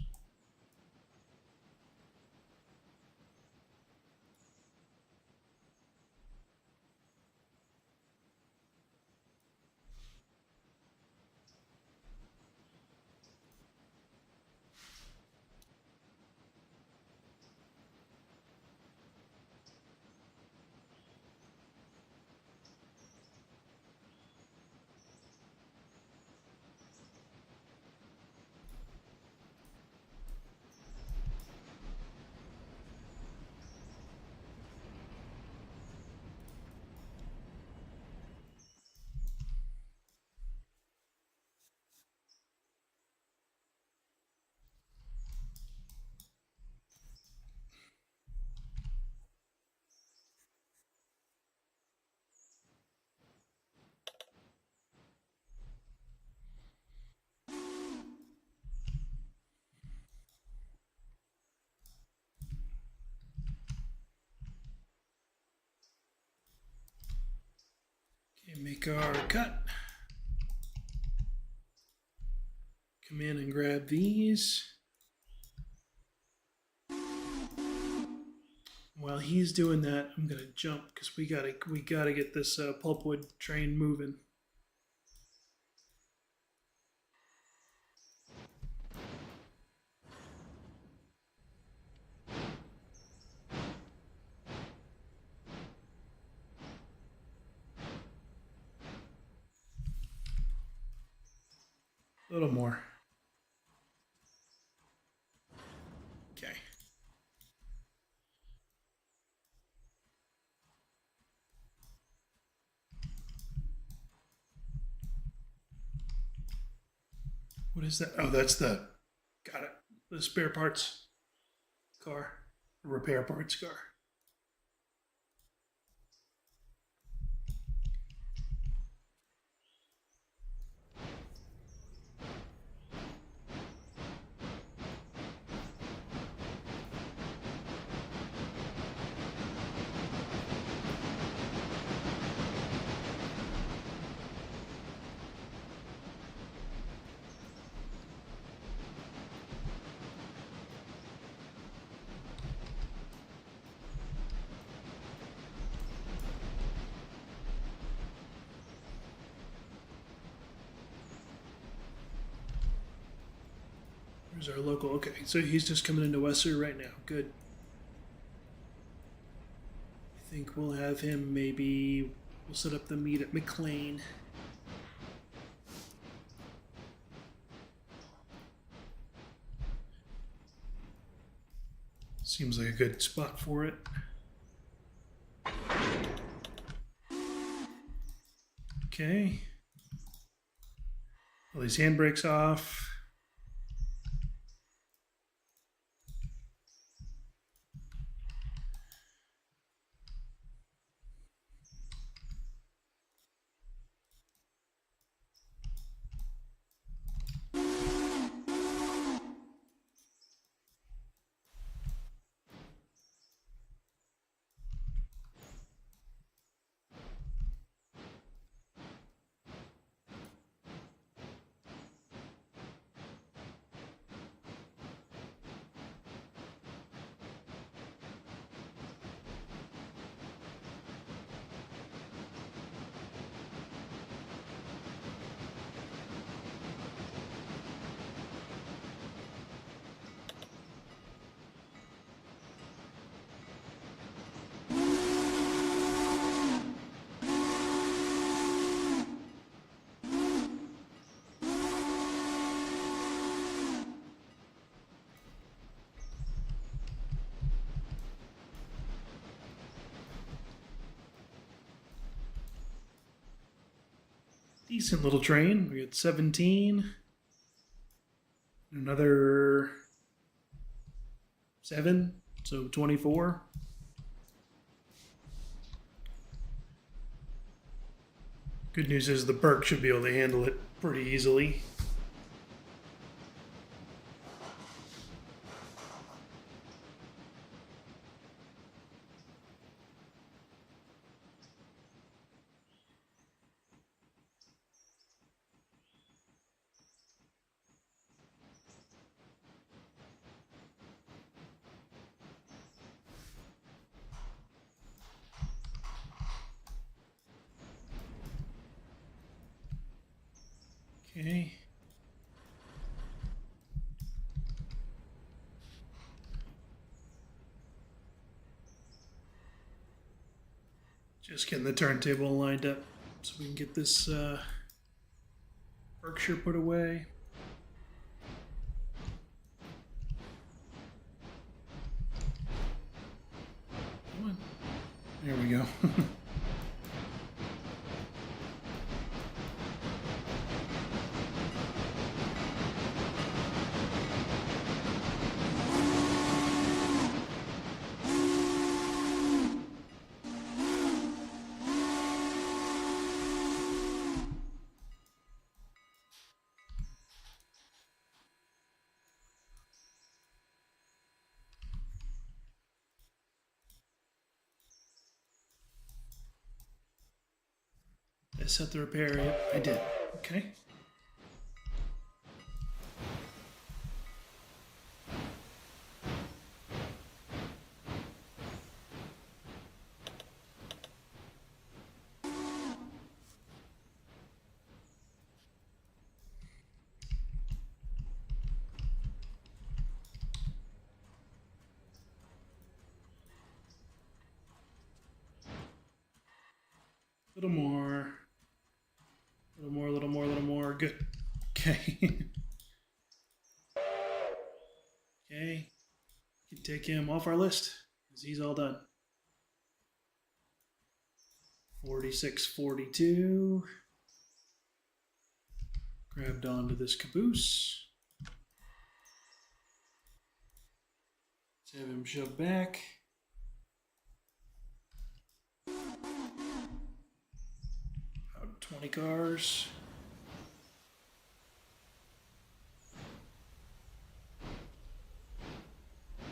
Okay, make our cut. Come in and grab these. While he's doing that, I'm gonna jump because we gotta get this pulpwood train moving. A little more. Okay. What is that? Oh, that's the, got it. The spare parts car, repair parts car. There's our local. Okay, so he's just coming into Wesser right now. Good. I think we'll have him maybe. We'll set up the meet at McLean. Seems like a good spot for it. Okay. All these handbrakes off. Decent little train. We got 17. Another 7, so 24. Good news is the Burke should be able to handle it pretty easily. Okay. Just getting the turntable lined up so we can get this Berkshire put away. Come on. There we go. I set the repair. Yep, I did. Okay. A little more. A little more, a little more, a little more. Good. Okay. Okay. You can take him off our list because he's all done. 46, 42. Grabbed onto this caboose. Let's have him shoved back. About 20 cars.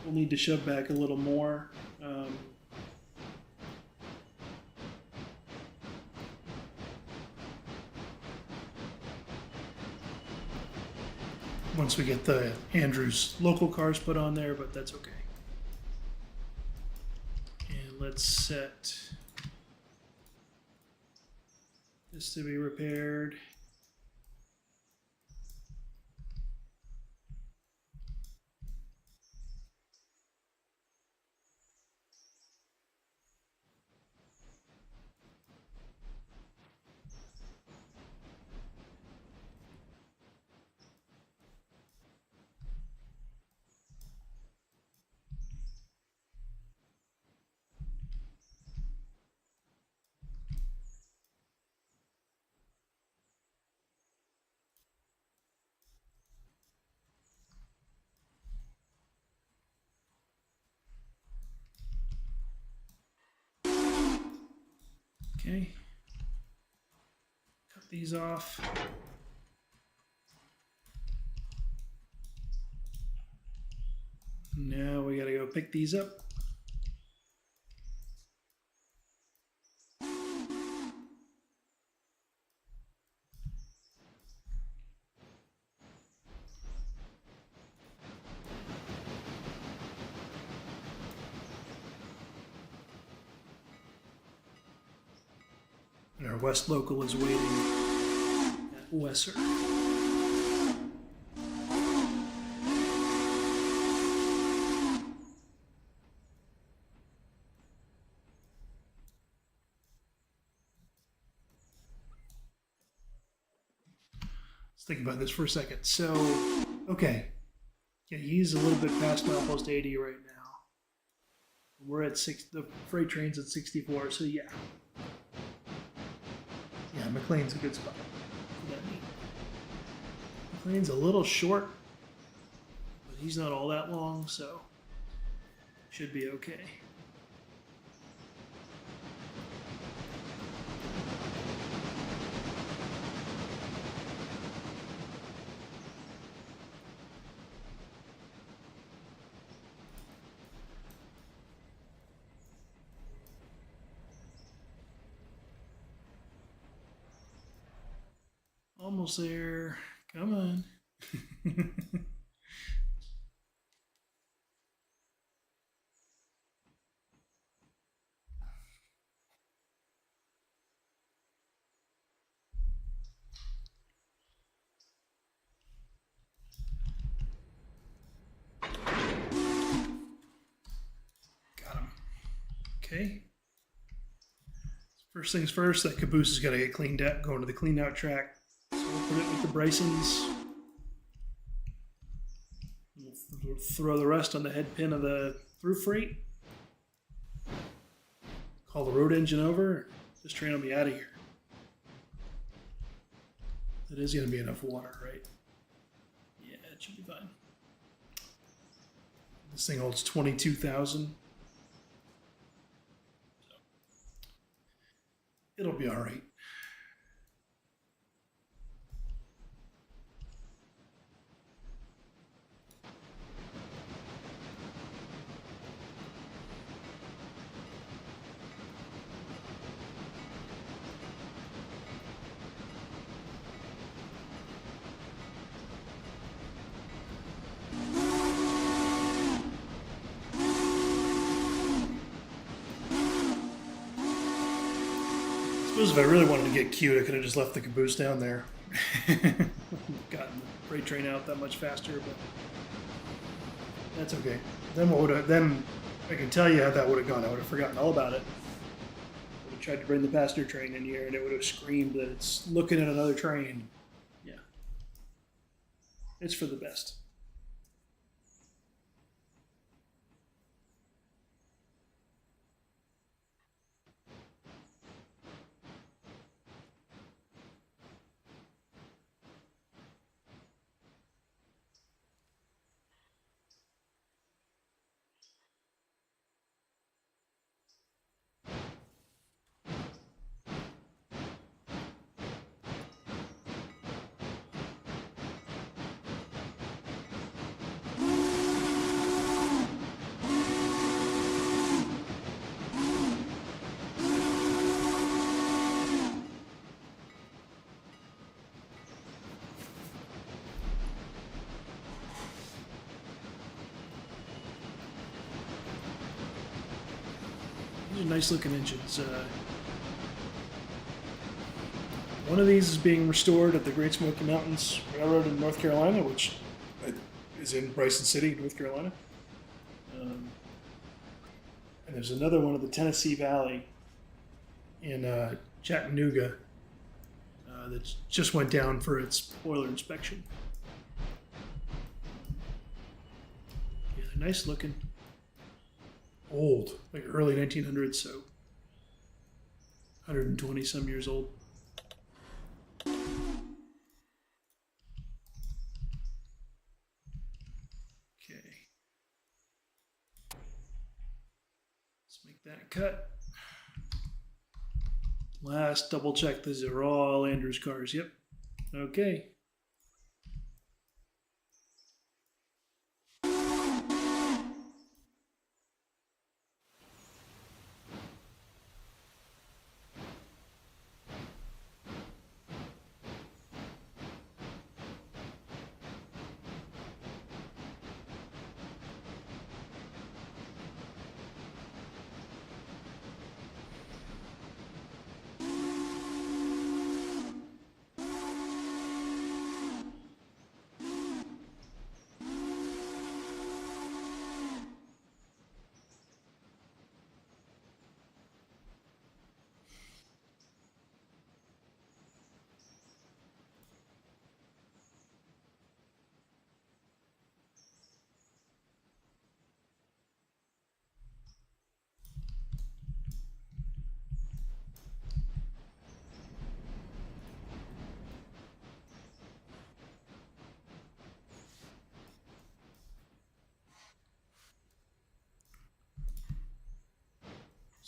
We'll need to shove back a little more. Once we get the Andrews local cars put on there, but that's okay. And let's set this to be repaired. Okay. Cut these off. Now we gotta go pick these up. And our west local is waiting at Wesser. Let's think about this for a second. So, okay. Yeah, he's a little bit past milepost 80 right now. We're at 6, the freight train's at 64, so yeah. Yeah, McLean's a good spot. McLean's a little short, but he's not all that long, so should be okay. Almost there. Come on. Got him. Okay. First things first, that caboose has got to get cleaned out, going to the clean out track. So we'll put it with the Brysons. We'll throw the rest on the head pin of the through freight. Call the road engine over. This train will be out of here. That is going to be enough water, right? Yeah, it should be fine. This thing holds 22,000. So it'll be all right. I suppose if I really wanted to get cute, I could have just left the caboose down there. Gotten the freight train out that much faster, but that's okay. Then I can tell you how that would have gone. I would have forgotten all about it. I would have tried to bring the passenger train in here, and it would have screamed that it's looking at another train. Yeah, it's for the best. These are nice looking engines. One of these is being restored at the Great Smoky Mountains Railroad in North Carolina, which is in Bryson City, North Carolina. And there's another one at the Tennessee Valley in Chattanooga that just went down for its boiler inspection. Yeah, they're nice looking. Old, like early 1900s, so 120 some years old. Okay. Let's make that cut. Last double check, these are all Andrew's cars. Yep. Okay.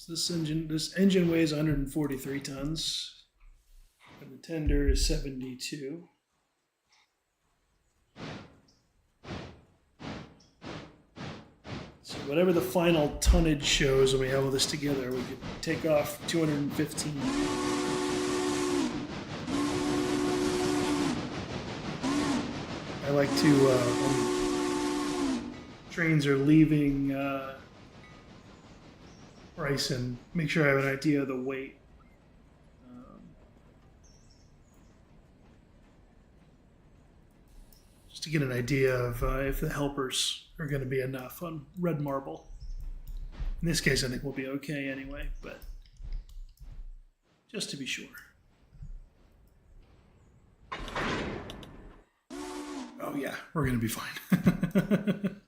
So this engine weighs 143 tons, and the tender is 72. So whatever the final tonnage shows when we have all this together, we could take off 215. I like to, when trains are leaving Bryson, make sure I have an idea of the weight. Just to get an idea of if the helpers are going to be enough on red marble. In this case, I think we'll be okay anyway, but just to be sure. Oh yeah, we're going to be fine.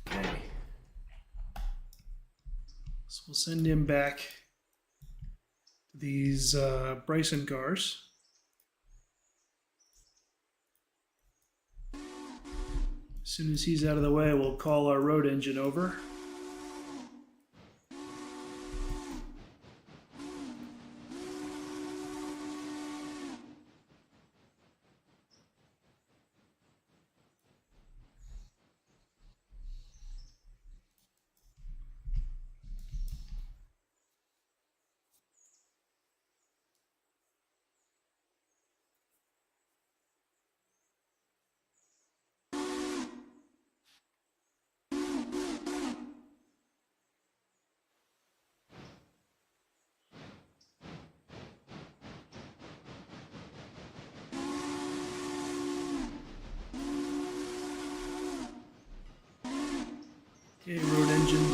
Okay. So we'll send him back to these Bryson cars. As soon as he's out of the way, we'll call our road engine over. Okay, road engine,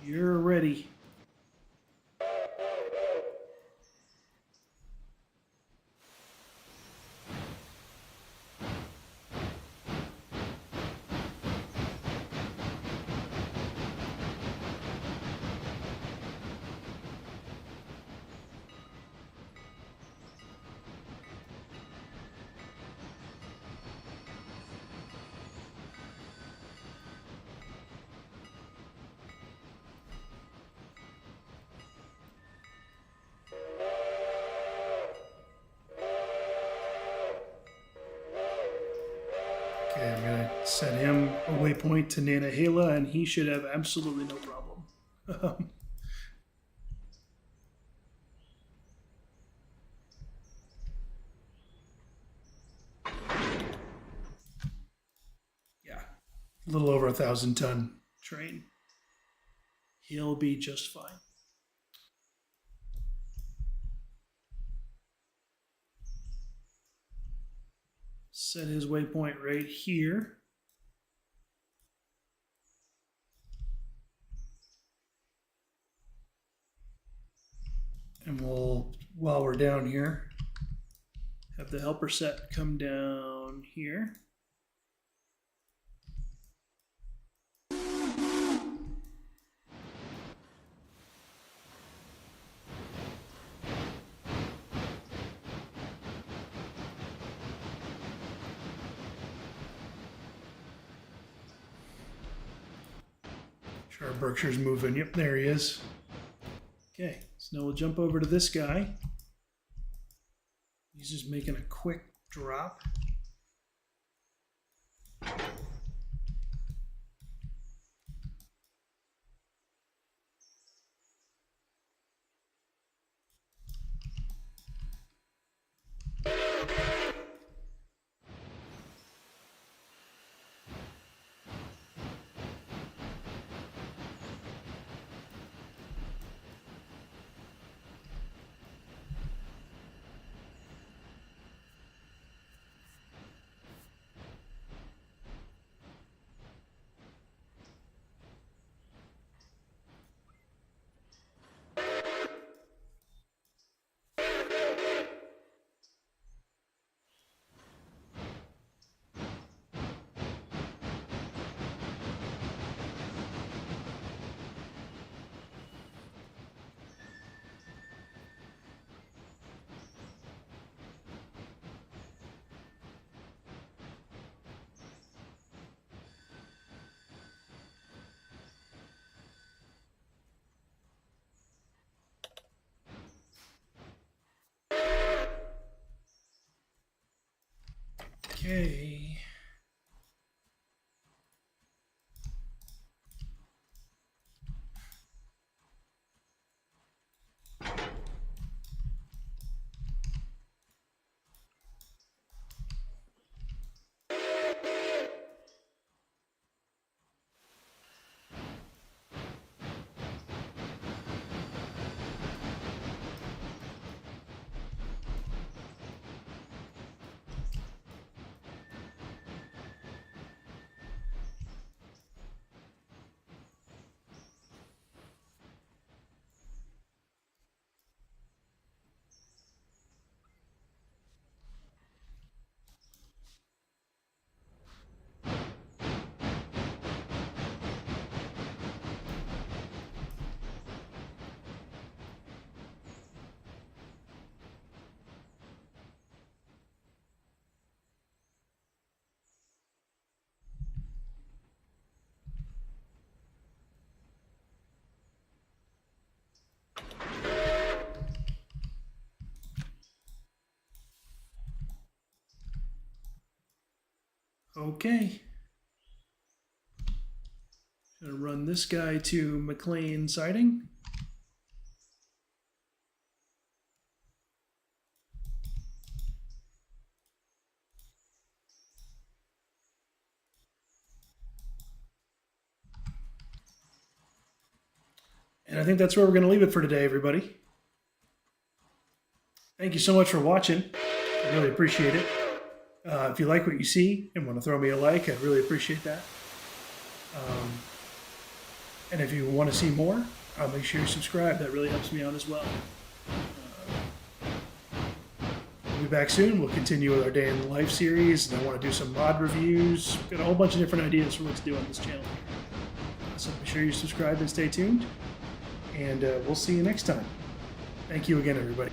you're ready. Okay, I'm gonna set him a waypoint to Nantahala, and he should have absolutely no problem. Yeah, a little over 1,000-ton train. He'll be just fine. Set his waypoint right here. And we'll, while we're down here, have the helper set come down here. Sure, our Berkshire's moving. Yep, there he is. Okay, so now we'll jump over to this guy. He's just making a quick drop. Okay. Okay. Gonna run this guy to McLean siding. And I think that's where we're going to leave it for today, everybody. Thank you so much for watching. I really appreciate it. If you like what you see and want to throw me a like, I'd really appreciate that. And if you want to see more, make sure you subscribe. That really helps me out as well. We'll be back soon. We'll continue with our Day in the Life series, and I want to do some mod reviews. We've got a whole bunch of different ideas for what to do on this channel. So be sure you subscribe and stay tuned. And we'll see you next time. Thank you again, everybody.